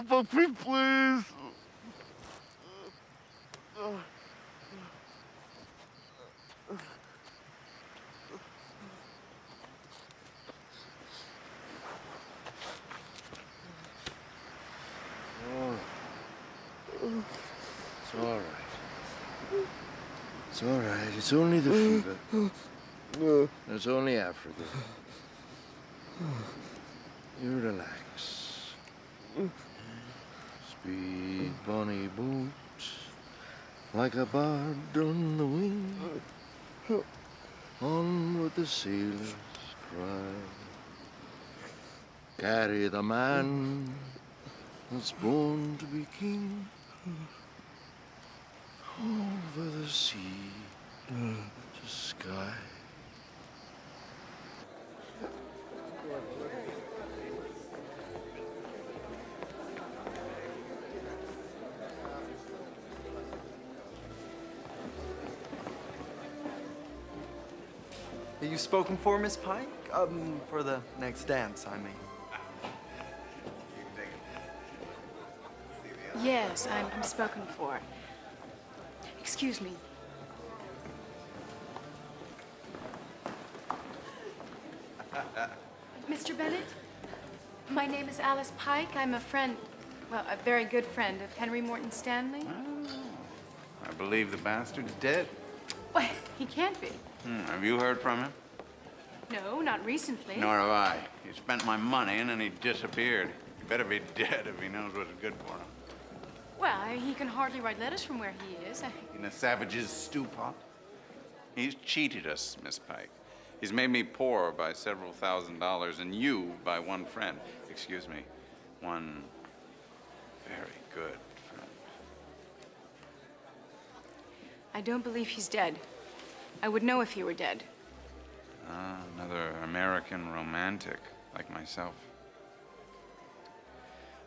Speaker 13: Help me, please.
Speaker 14: It's all right. It's all right. It's only the fever. It's only Africa. You relax. Speed, bonny boat, like a bird on the wing. On with the sailors cry. Carry the man that's born to be king. Over the sea to sky.
Speaker 15: Are you spoken for, Miss Pike? For the next dance, I mean.
Speaker 6: Yes, I'm spoken for. Excuse me. Mr. Bennett, my name is Alice Pike. I'm a friend, well, a very good friend of Henry Morton Stanley.
Speaker 4: I believe the bastard's dead.
Speaker 6: Well, he can't be.
Speaker 4: Have you heard from him?
Speaker 6: No, not recently.
Speaker 4: Nor have I. He spent my money and then he disappeared. He better be dead if he knows what's good for him.
Speaker 6: Well, he can hardly write letters from where he is.
Speaker 4: In a savage's stew pot? He's cheated us, Miss Pike. He's made me poor by several $1,000s and you by one friend. Excuse me, one very good friend.
Speaker 6: I don't believe he's dead. I would know if he were dead.
Speaker 4: Another American romantic like myself.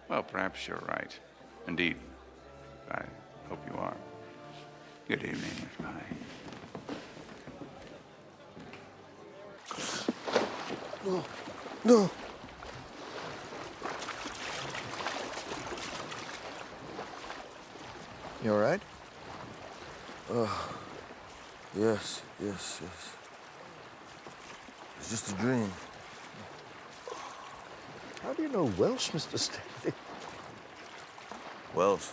Speaker 4: Well, perhaps you're right. Indeed, I hope you are. Good evening, Miss Pike.
Speaker 14: No, no.
Speaker 13: You all right?
Speaker 14: Yes. It's just a dream.
Speaker 13: How do you know Welsh, Mr. Stanley?
Speaker 14: Welsh?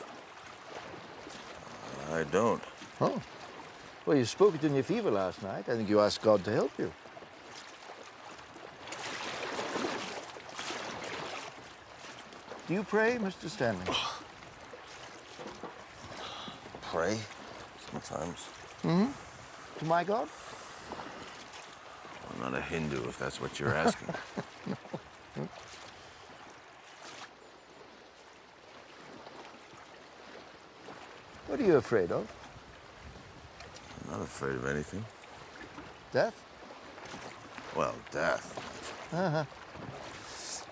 Speaker 14: I don't.
Speaker 13: Oh. Well, you spoke it in your fever last night. I think you asked God to help you. Do you pray, Mr. Stanley?
Speaker 14: Pray? Sometimes.
Speaker 13: Mm-hmm. To my God?
Speaker 14: I'm not a Hindu, if that's what you're asking.
Speaker 13: What are you afraid of?
Speaker 14: I'm not afraid of anything.
Speaker 13: Death?
Speaker 14: Well, death.
Speaker 13: Uh-huh.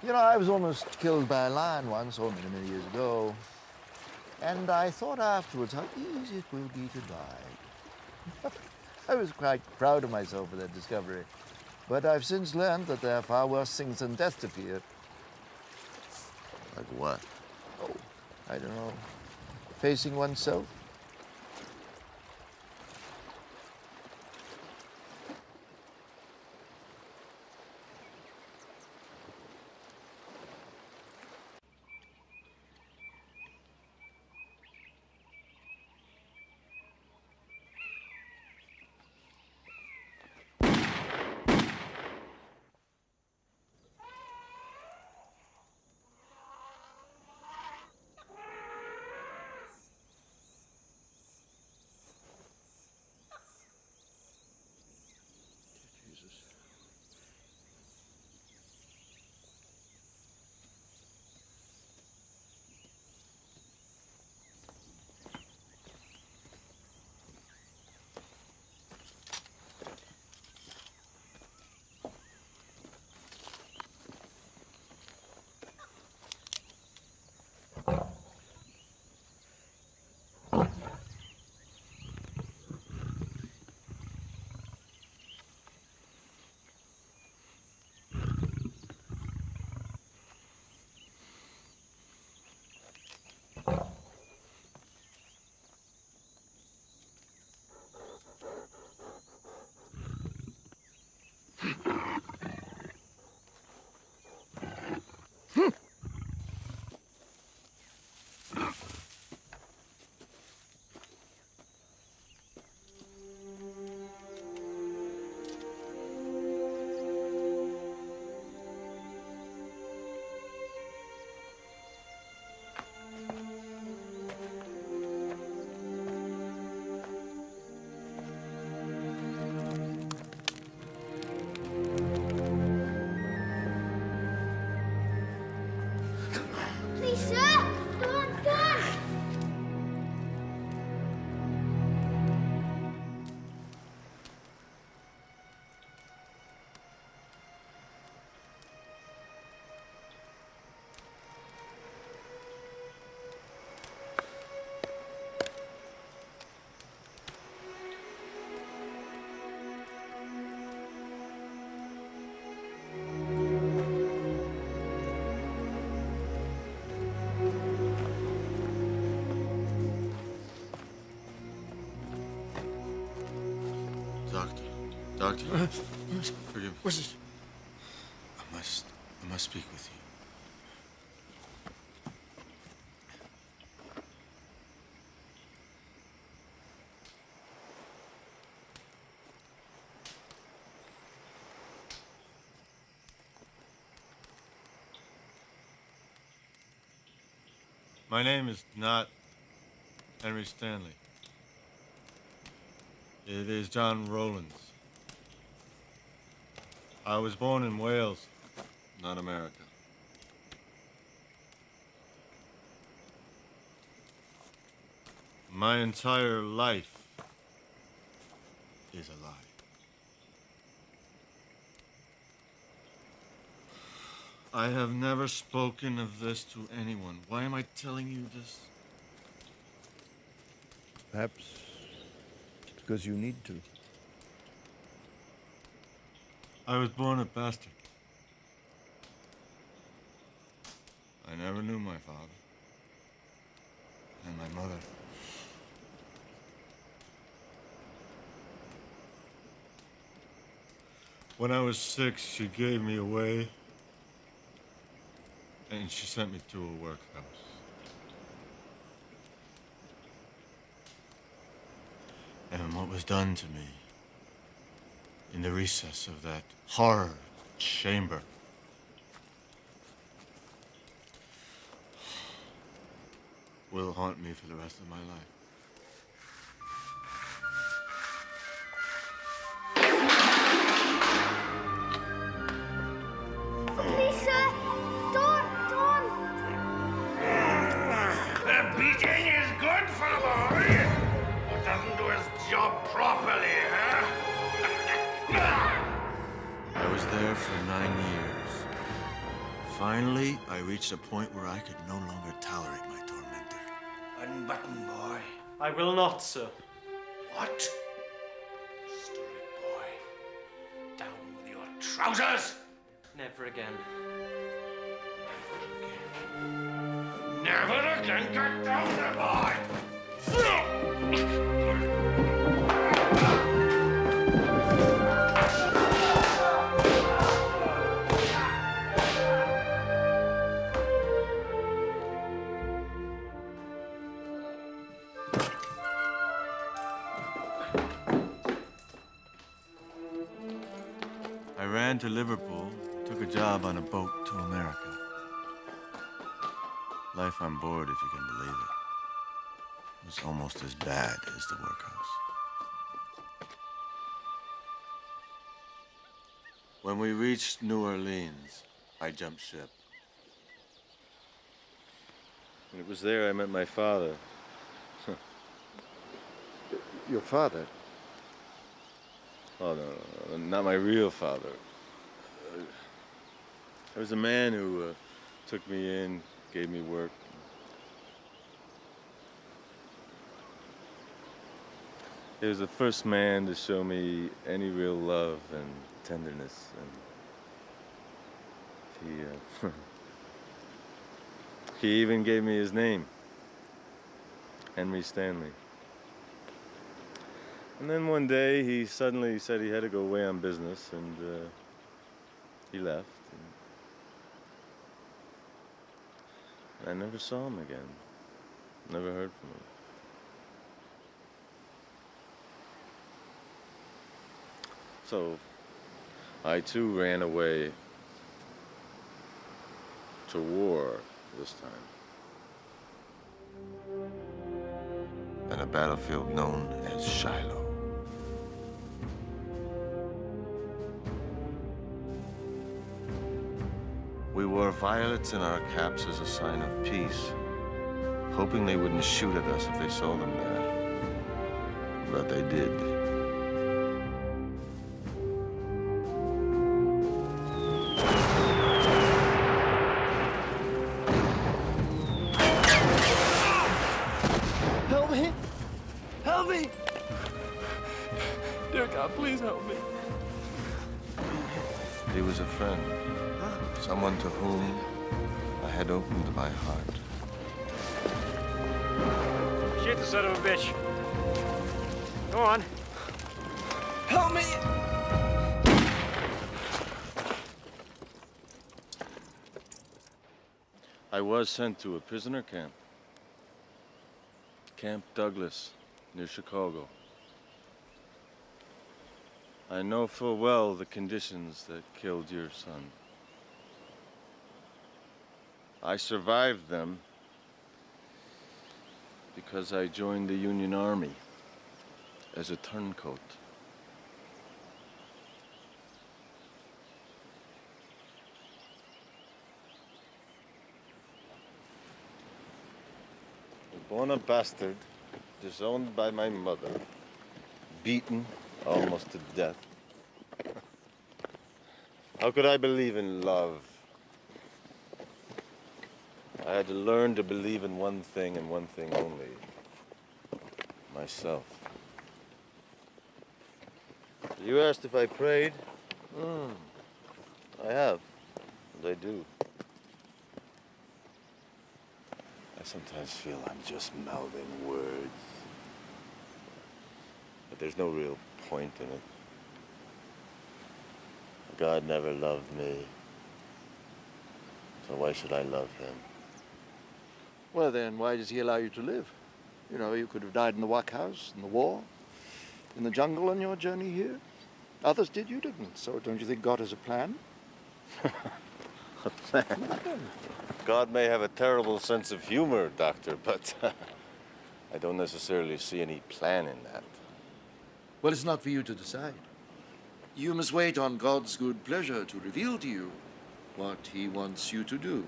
Speaker 13: You know, I was almost killed by a lion once, many, many years ago. And I thought afterwards how easy it will be to die. I was quite proud of myself for that discovery. But I've since learned that there are far worse things than death to fear.
Speaker 14: Like what?
Speaker 13: Oh, I don't know. Facing oneself.
Speaker 2: Doctor, forgive me.
Speaker 7: What's this?
Speaker 2: I must speak with you. My name is not Henry Stanley. It is John Rowlands. I was born in Wales, not America. My entire life is a lie. I have never spoken of this to anyone. Why am I telling you this?
Speaker 13: Perhaps because you need to.
Speaker 2: I was born a bastard. I never knew my father and my mother. When I was 6, she gave me away, and she sent me to a workhouse. And what was done to me in the recess of that horror chamber will haunt me for the rest of my life.
Speaker 16: Please, sir. Don't.
Speaker 9: The beating is good for a boy, but doesn't do his job properly, huh?
Speaker 2: I was there for 9 years. Finally, I reached a point where I could no longer tolerate my tormentor.
Speaker 9: Unbutton, boy.
Speaker 17: I will not, sir.
Speaker 9: What? Stupid boy. Down with your trousers!
Speaker 17: Never again.
Speaker 9: Never again, get down there, boy!
Speaker 2: I ran to Liverpool, took a job on a boat to America. Life on board, if you can believe it, was almost as bad as the workhouse. When we reached New Orleans, I jumped ship. And it was there I met my father.
Speaker 13: Your father?
Speaker 2: Oh, no, not my real father. There was a man who took me in, gave me work. He was the first man to show me any real love and tenderness. And he even gave me his name, Henry Stanley. And then one day he suddenly said he had to go away on business, and he left. And I never saw him again. Never heard from him. So I too ran away to war this time. At a battlefield known as Shiloh. We wore violets in our caps as a sign of peace, hoping they wouldn't shoot at us if they saw them there. But they did.
Speaker 15: Help me! Help me! Dear God, please help me.
Speaker 2: He was a friend, someone to whom I had opened my heart.
Speaker 17: Shoot the son of a bitch. Go on.
Speaker 15: Help me!
Speaker 2: I was sent to a prisoner camp. Camp Douglas, near Chicago. I know full well the conditions that killed your son. I survived them because I joined the Union Army as a turncoat. Born a bastard, disowned by my mother, beaten almost to death. How could I believe in love? I had to learn to believe in one thing and one thing only. Myself. You asked if I prayed? I have, and I do. I sometimes feel I'm just mouthing words. But there's no real point in it. God never loved me. So why should I love him?
Speaker 13: Well, then, why does he allow you to live? You know, you could have died in the workhouse, in the war, in the jungle on your journey here. Others did, you didn't. So don't you think God has a plan?
Speaker 2: A plan? God may have a terrible sense of humor, Doctor, but I don't necessarily see any plan in that.
Speaker 13: Well, it's not for you to decide. You must wait on God's good pleasure to reveal to you what he wants you to do.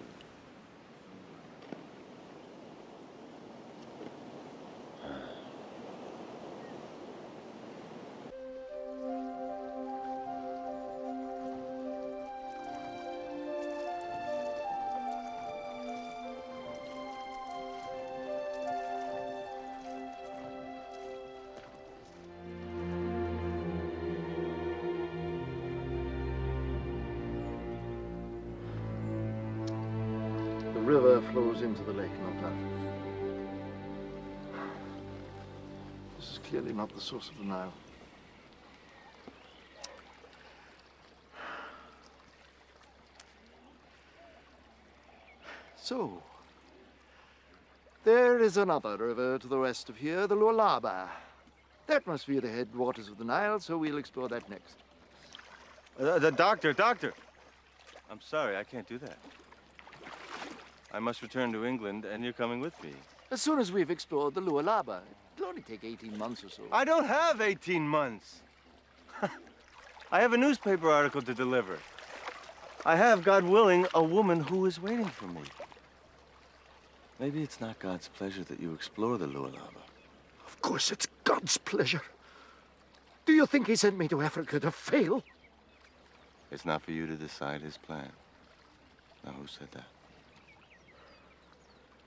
Speaker 13: The river flows into the lake, not out. This is clearly not the source of the Nile. So, there is another river to the west of here, the Lualaba. That must be the headwaters of the Nile, so we'll explore that next.
Speaker 2: The doctor! I'm sorry, I can't do that. I must return to England, and you're coming with me.
Speaker 13: As soon as we've explored the Lualaba. It'll only take 18 months or so.
Speaker 2: I don't have 18 months. I have a newspaper article to deliver. I have, God willing, a woman who is waiting for me. Maybe it's not God's pleasure that you explore the Lualaba.
Speaker 13: Of course it's God's pleasure. Do you think he sent me to Africa to fail?
Speaker 2: It's not for you to decide his plan. Now, who said that?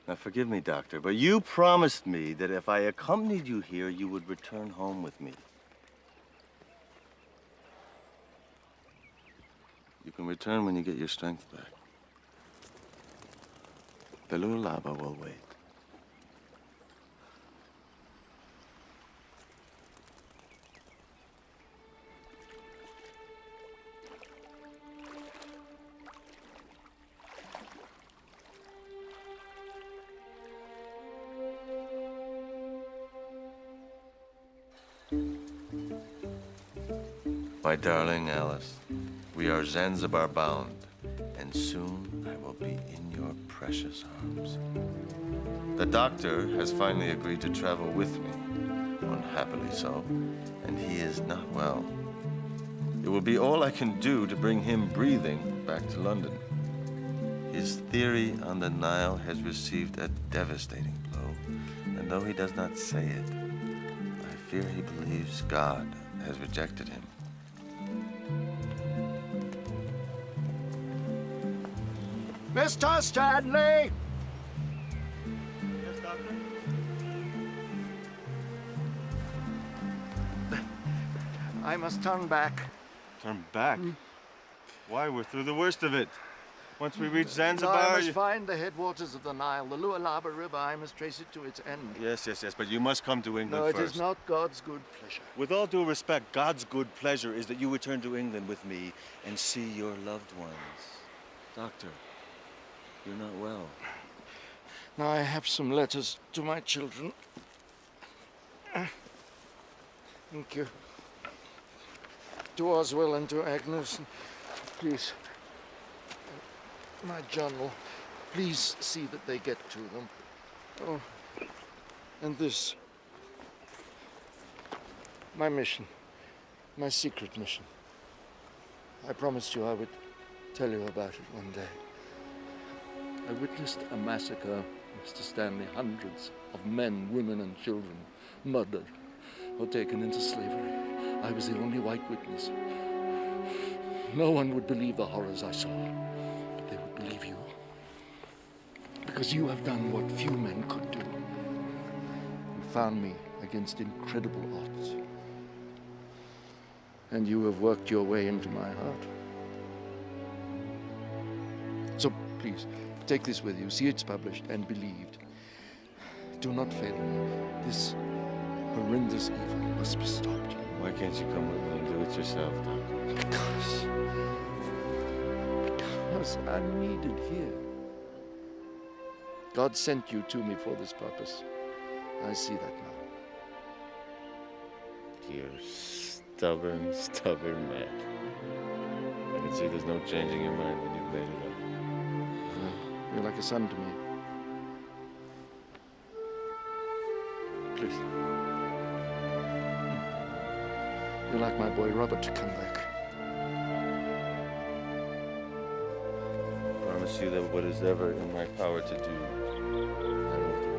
Speaker 2: Now, forgive me, Doctor, but you promised me that if I accompanied you here, you would return home with me. You can return when you get your strength back. The Lualaba will wait. My darling Alice, we are Zanzibar bound, and soon I will be in your precious arms. The doctor has finally agreed to travel with me, unhappily so, and he is not well. It will be all I can do to bring him breathing back to London. His theory on the Nile has received a devastating blow, and though he does not say it, I fear he believes God has rejected him.
Speaker 13: Mr. Stanley!
Speaker 2: Yes, Doctor?
Speaker 13: I must turn back.
Speaker 2: Turn back? Why? We're through the worst of it. Once we reach
Speaker 13: No,
Speaker 2: Zanzibar,
Speaker 13: I must find the headwaters of the Nile, the Lualaba River. I must trace it to its end.
Speaker 2: Yes, but you must come to England
Speaker 13: No,
Speaker 2: first.
Speaker 13: it is not God's good pleasure.
Speaker 2: With all due respect, God's good pleasure is that you return to England with me and see your loved ones. Doctor, You're not well.
Speaker 13: Now I have some letters to my children. Thank you. To Oswell and to Agnes. Please. My journal. Please see that they get to them. Oh. And this. My mission. My secret mission. I promised you I would tell you about it one day. I witnessed a massacre, Mr. Stanley. Hundreds of men, women, and children murdered or taken into slavery. I was the only white witness. No one would believe the horrors I saw, but they would believe you. Because you have done what few men could do. You found me against incredible odds. And you have worked your way into my heart. So please, take this with you. See it's published and believed. Do not fail me. This horrendous evil must be stopped.
Speaker 2: Why can't you come with me and do it yourself, Doctor?
Speaker 13: Because I'm needed here. God sent you to me for this purpose. I see that now.
Speaker 2: You're stubborn, stubborn man. I can see there's no changing your mind when you've made it up.
Speaker 13: You're like a son to me. Please. You're like my boy Robert to come back.
Speaker 2: I promise you that what is ever in my power to do, I will do.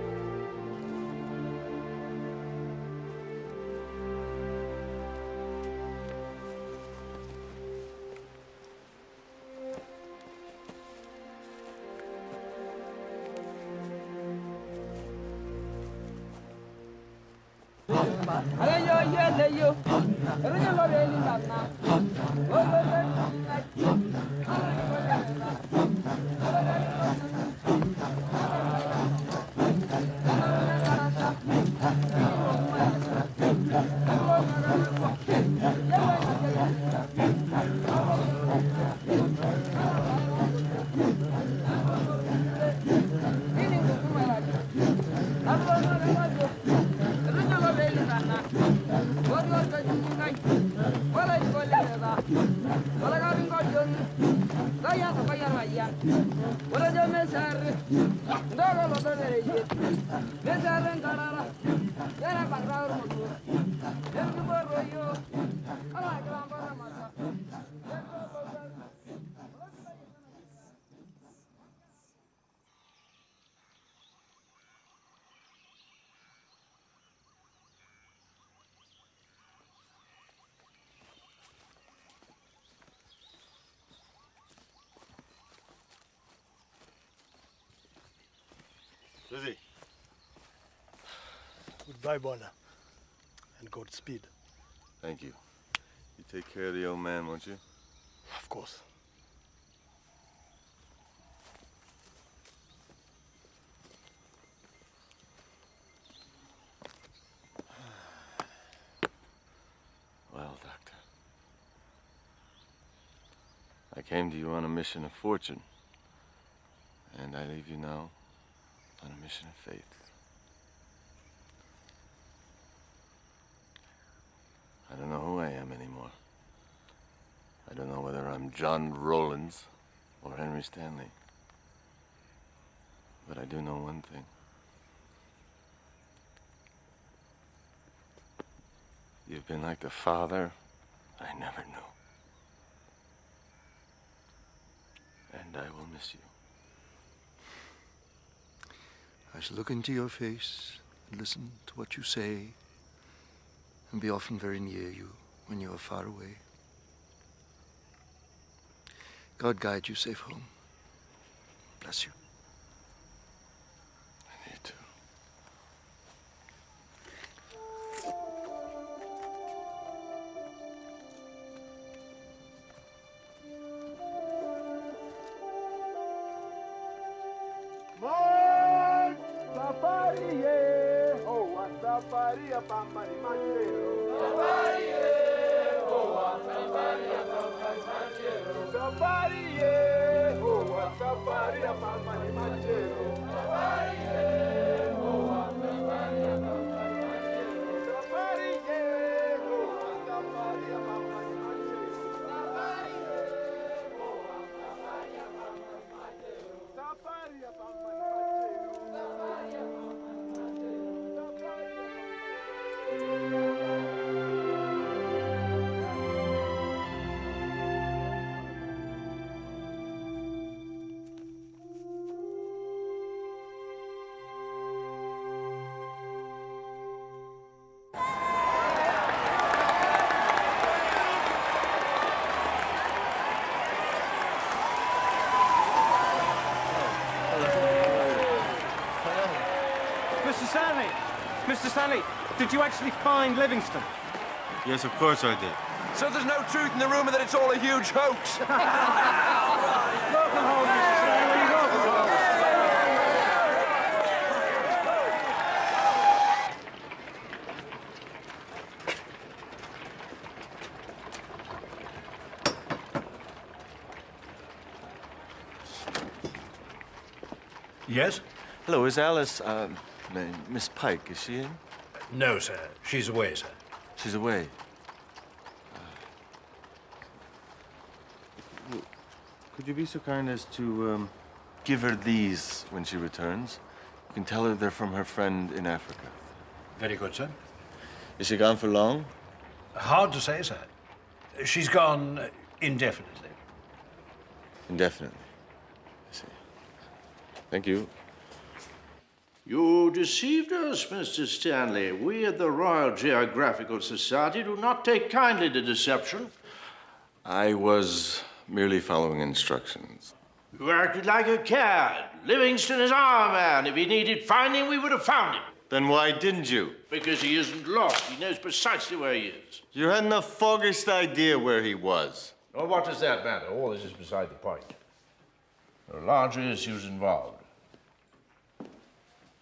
Speaker 12: Lizzie. Goodbye, Bonner. And Godspeed.
Speaker 2: Thank you. You take care of the old man, won't you?
Speaker 12: Of course.
Speaker 2: Well, Doctor. I came to you on a mission of fortune. And I leave you now on a mission of faith. I don't know who I am anymore. I don't know whether I'm John Rollins or Henry Stanley. But I do know one thing. You've been like the father I never knew. And I will miss you.
Speaker 13: I shall look into your face and listen to what you say and be often very near you when you are far away. God guide you safe home. Bless you.
Speaker 2: And you too.
Speaker 18: Mr. Stanley, did you actually find Livingston?
Speaker 2: Yes, of course I did.
Speaker 18: So there's no truth in the rumor that it's all a huge hoax?
Speaker 5: Yes?
Speaker 2: Hello, is Alice, Miss Pike, is she in?
Speaker 5: No, sir. She's away, sir.
Speaker 2: She's away. Could you be so kind as to give her these when she returns? You can tell her they're from her friend in Africa.
Speaker 5: Very good, sir.
Speaker 2: Is she gone for long?
Speaker 5: Hard to say, sir. She's gone indefinitely.
Speaker 2: Indefinitely. I see. Thank you.
Speaker 5: You deceived us, Mr. Stanley. We at the Royal Geographical Society do not take kindly to deception.
Speaker 2: I was merely following instructions.
Speaker 5: You acted like a cad. Livingston is our man. If he needed finding, we would have found him.
Speaker 2: Then why didn't you?
Speaker 5: Because he isn't lost. He knows precisely where he is.
Speaker 2: You hadn't the foggiest idea where he was.
Speaker 5: Well, what does that matter? All this is beside the point. There are larger issues involved.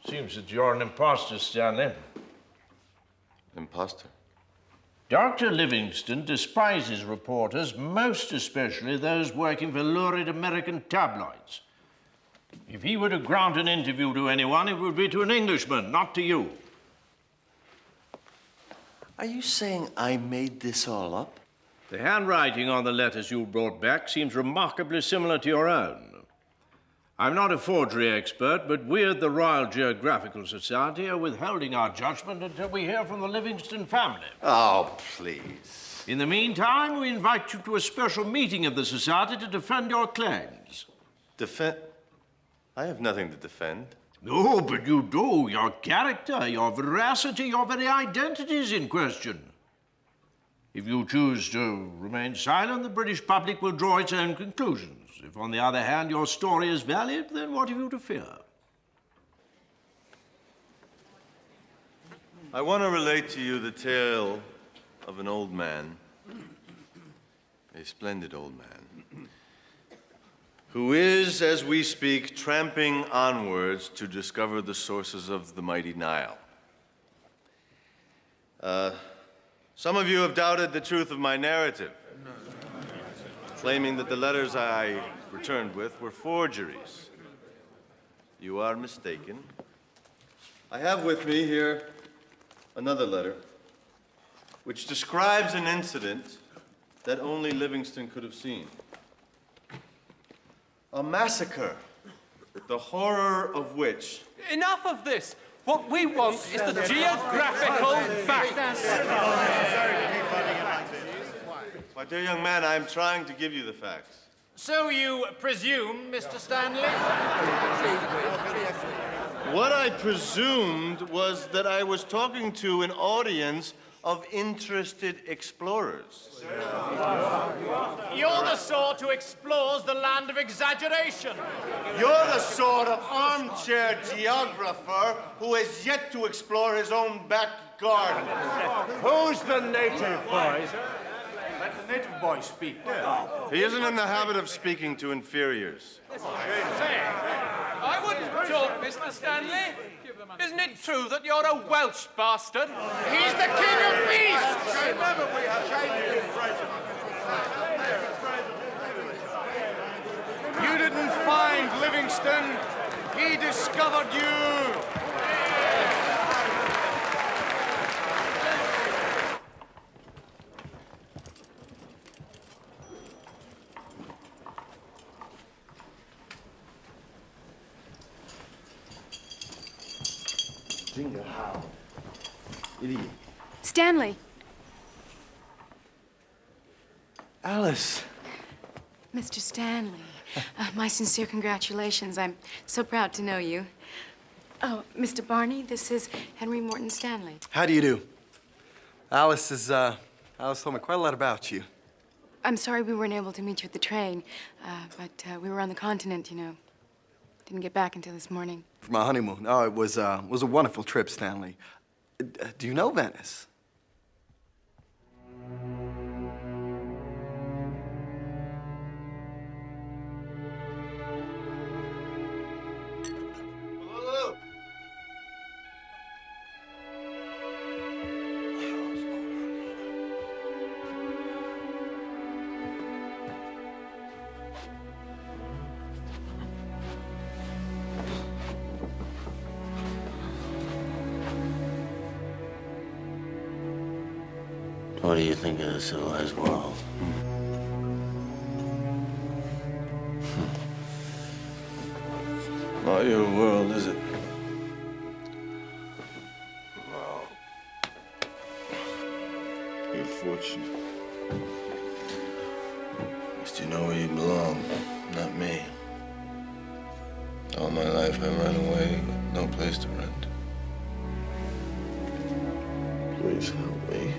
Speaker 5: Seems that you're an imposter, Stanley.
Speaker 2: Imposter?
Speaker 5: Dr. Livingston despises reporters, most especially those working for lurid American tabloids. If he were to grant an interview to anyone, it would be to an Englishman, not to you.
Speaker 2: Are you saying I made this all up?
Speaker 5: The handwriting on the letters you brought back seems remarkably similar to your own. I'm not a forgery expert, but we at the Royal Geographical Society are withholding our judgment until we hear from the Livingston family.
Speaker 2: Oh, please.
Speaker 5: In the meantime, we invite you to a special meeting of the Society to defend your claims.
Speaker 2: Defend? I have nothing to defend.
Speaker 5: No, but you do. Your character, your veracity, your very identity is in question. If you choose to remain silent, the British public will draw its own conclusions. If, on the other hand, your story is valid, then what have you to fear?
Speaker 2: I want to relate to you the tale of an old man, a splendid old man, who is, as we speak, tramping onwards to discover the sources of the mighty Nile. Some of you have doubted the truth of my narrative, claiming that the letters I returned with were forgeries. You are mistaken. I have with me here another letter, which describes an incident that only Livingston could have seen. A massacre, the horror of which...
Speaker 18: Enough of this! What we want is the geographical facts!
Speaker 2: My dear young man, I am trying to give you the facts.
Speaker 18: So you presume, Mr. Stanley?
Speaker 2: What I presumed was that I was talking to an audience of interested explorers.
Speaker 18: You're the sort who explores the land of exaggeration.
Speaker 9: You're the sort of armchair geographer who has yet to explore his own back garden.
Speaker 12: Who's the native boy?
Speaker 9: Let the native boy speak.
Speaker 2: He isn't in the habit of speaking to inferiors.
Speaker 18: I wouldn't talk, Mr. Stanley. Isn't it true that you're a Welsh bastard? He's the king of beasts!
Speaker 9: Remember, we have changed.
Speaker 18: You
Speaker 9: You didn't find Livingston. He discovered you.
Speaker 7: Jingle how? Idiot.
Speaker 6: Stanley.
Speaker 7: Alice.
Speaker 6: Mr. Stanley, my sincere congratulations. I'm so proud to know you. Oh, Mr. Barney, this is Henry Morton Stanley.
Speaker 15: How do you do? Alice told me quite a lot about you.
Speaker 6: I'm sorry we weren't able to meet you at the train, but we were on the continent, you know. Didn't get back until this morning.
Speaker 15: For my honeymoon. Oh, it was a wonderful trip, Stanley. Do you know Venice?
Speaker 2: What do you think of the civilized world? Not your world, is it? Well, you're fortunate. At least you know where you belong, not me. All my life I ran away with no place to rent. Please help me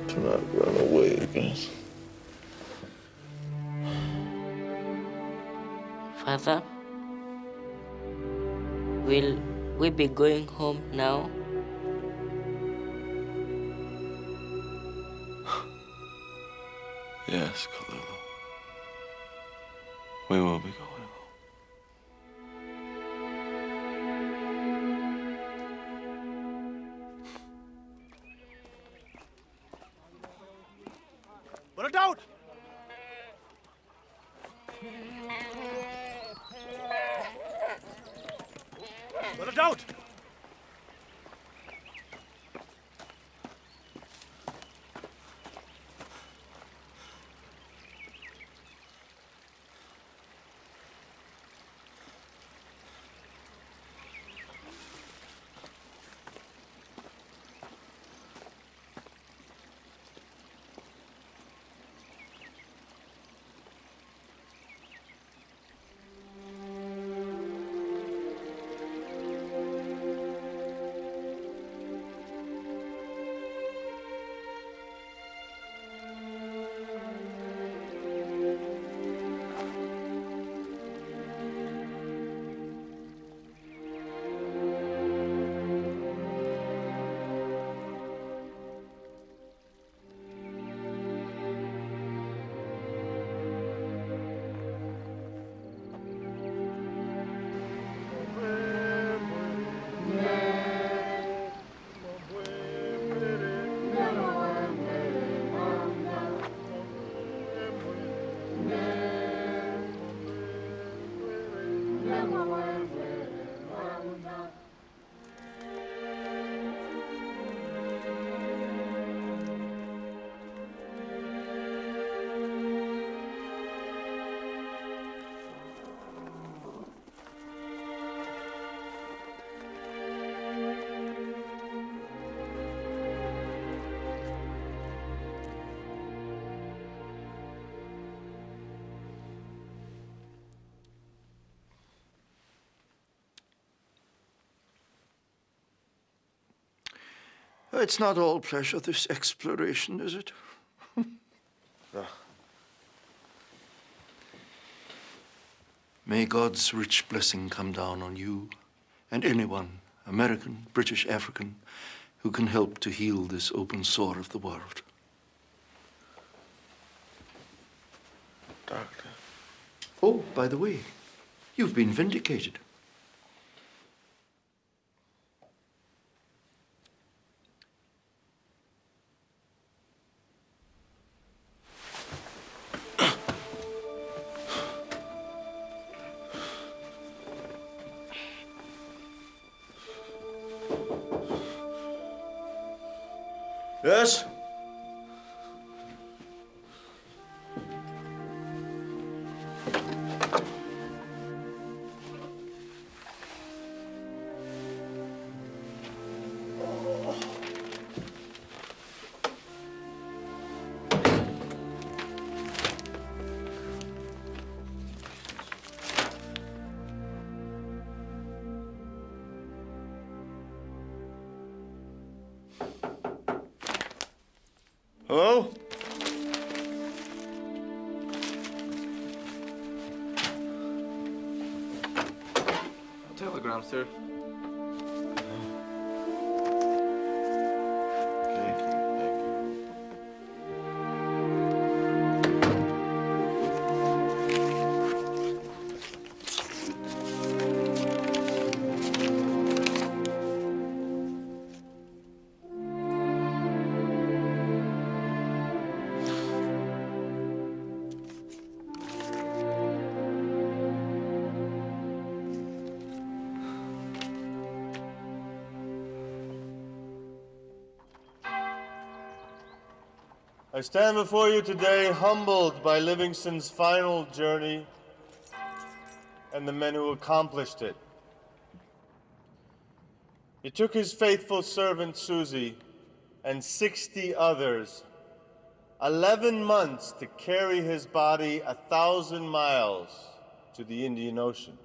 Speaker 2: to not run away again.
Speaker 19: Father, will we be going home now?
Speaker 2: Yes, Kalulu. We will be going home.
Speaker 12: But a doubt! But a doubt!
Speaker 13: It's not all pleasure, this exploration, is it? May God's rich blessing come down on you and anyone, American, British, African, who can help to heal this open sore of the world.
Speaker 2: Doctor.
Speaker 13: Oh, by the way, you've been vindicated.
Speaker 2: Yes? Hello?
Speaker 4: Telegram, sir.
Speaker 2: I stand before you today humbled by Livingston's final journey and the men who accomplished it. It took his faithful servant Susie and 60 others 11 months to carry his body 1,000 miles to the Indian Ocean.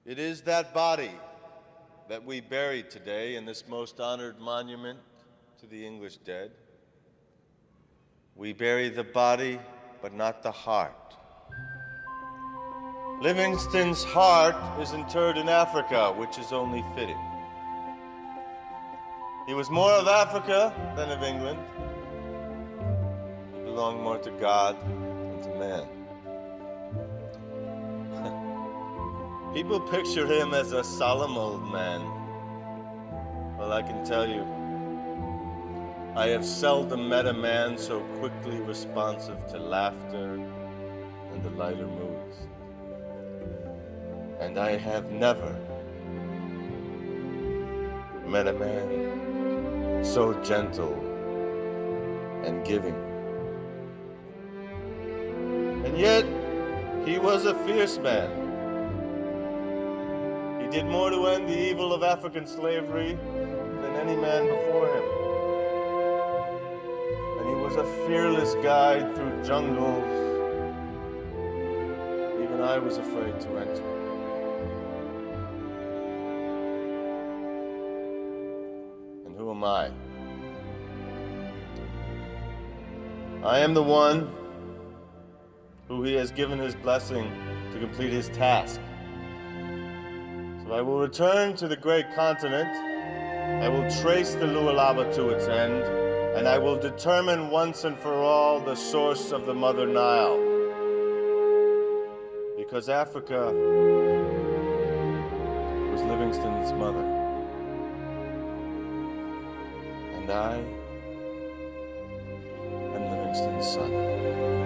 Speaker 2: It is that body that we bury today in this most honored monument to the English dead. We bury the body, but not the heart. Livingston's heart is interred in Africa, which is only fitting. He was more of Africa than of England. He belonged more to God than to man. People picture him as a solemn old man. Well, I can tell you, I have seldom met a man so quickly responsive to laughter and the lighter moods. And I have never met a man so gentle and giving. And yet, he was a fierce man. He did more to end the evil of African slavery than any man before him. Was a fearless guide through jungles even I was afraid to enter. And who am I? I am the one who he has given his blessing to complete his task. So I will return to the great continent. I will trace the Lualaba to its end. And I will determine once and for all the source of the Mother Nile. Because Africa was Livingston's mother. And I am Livingston's son.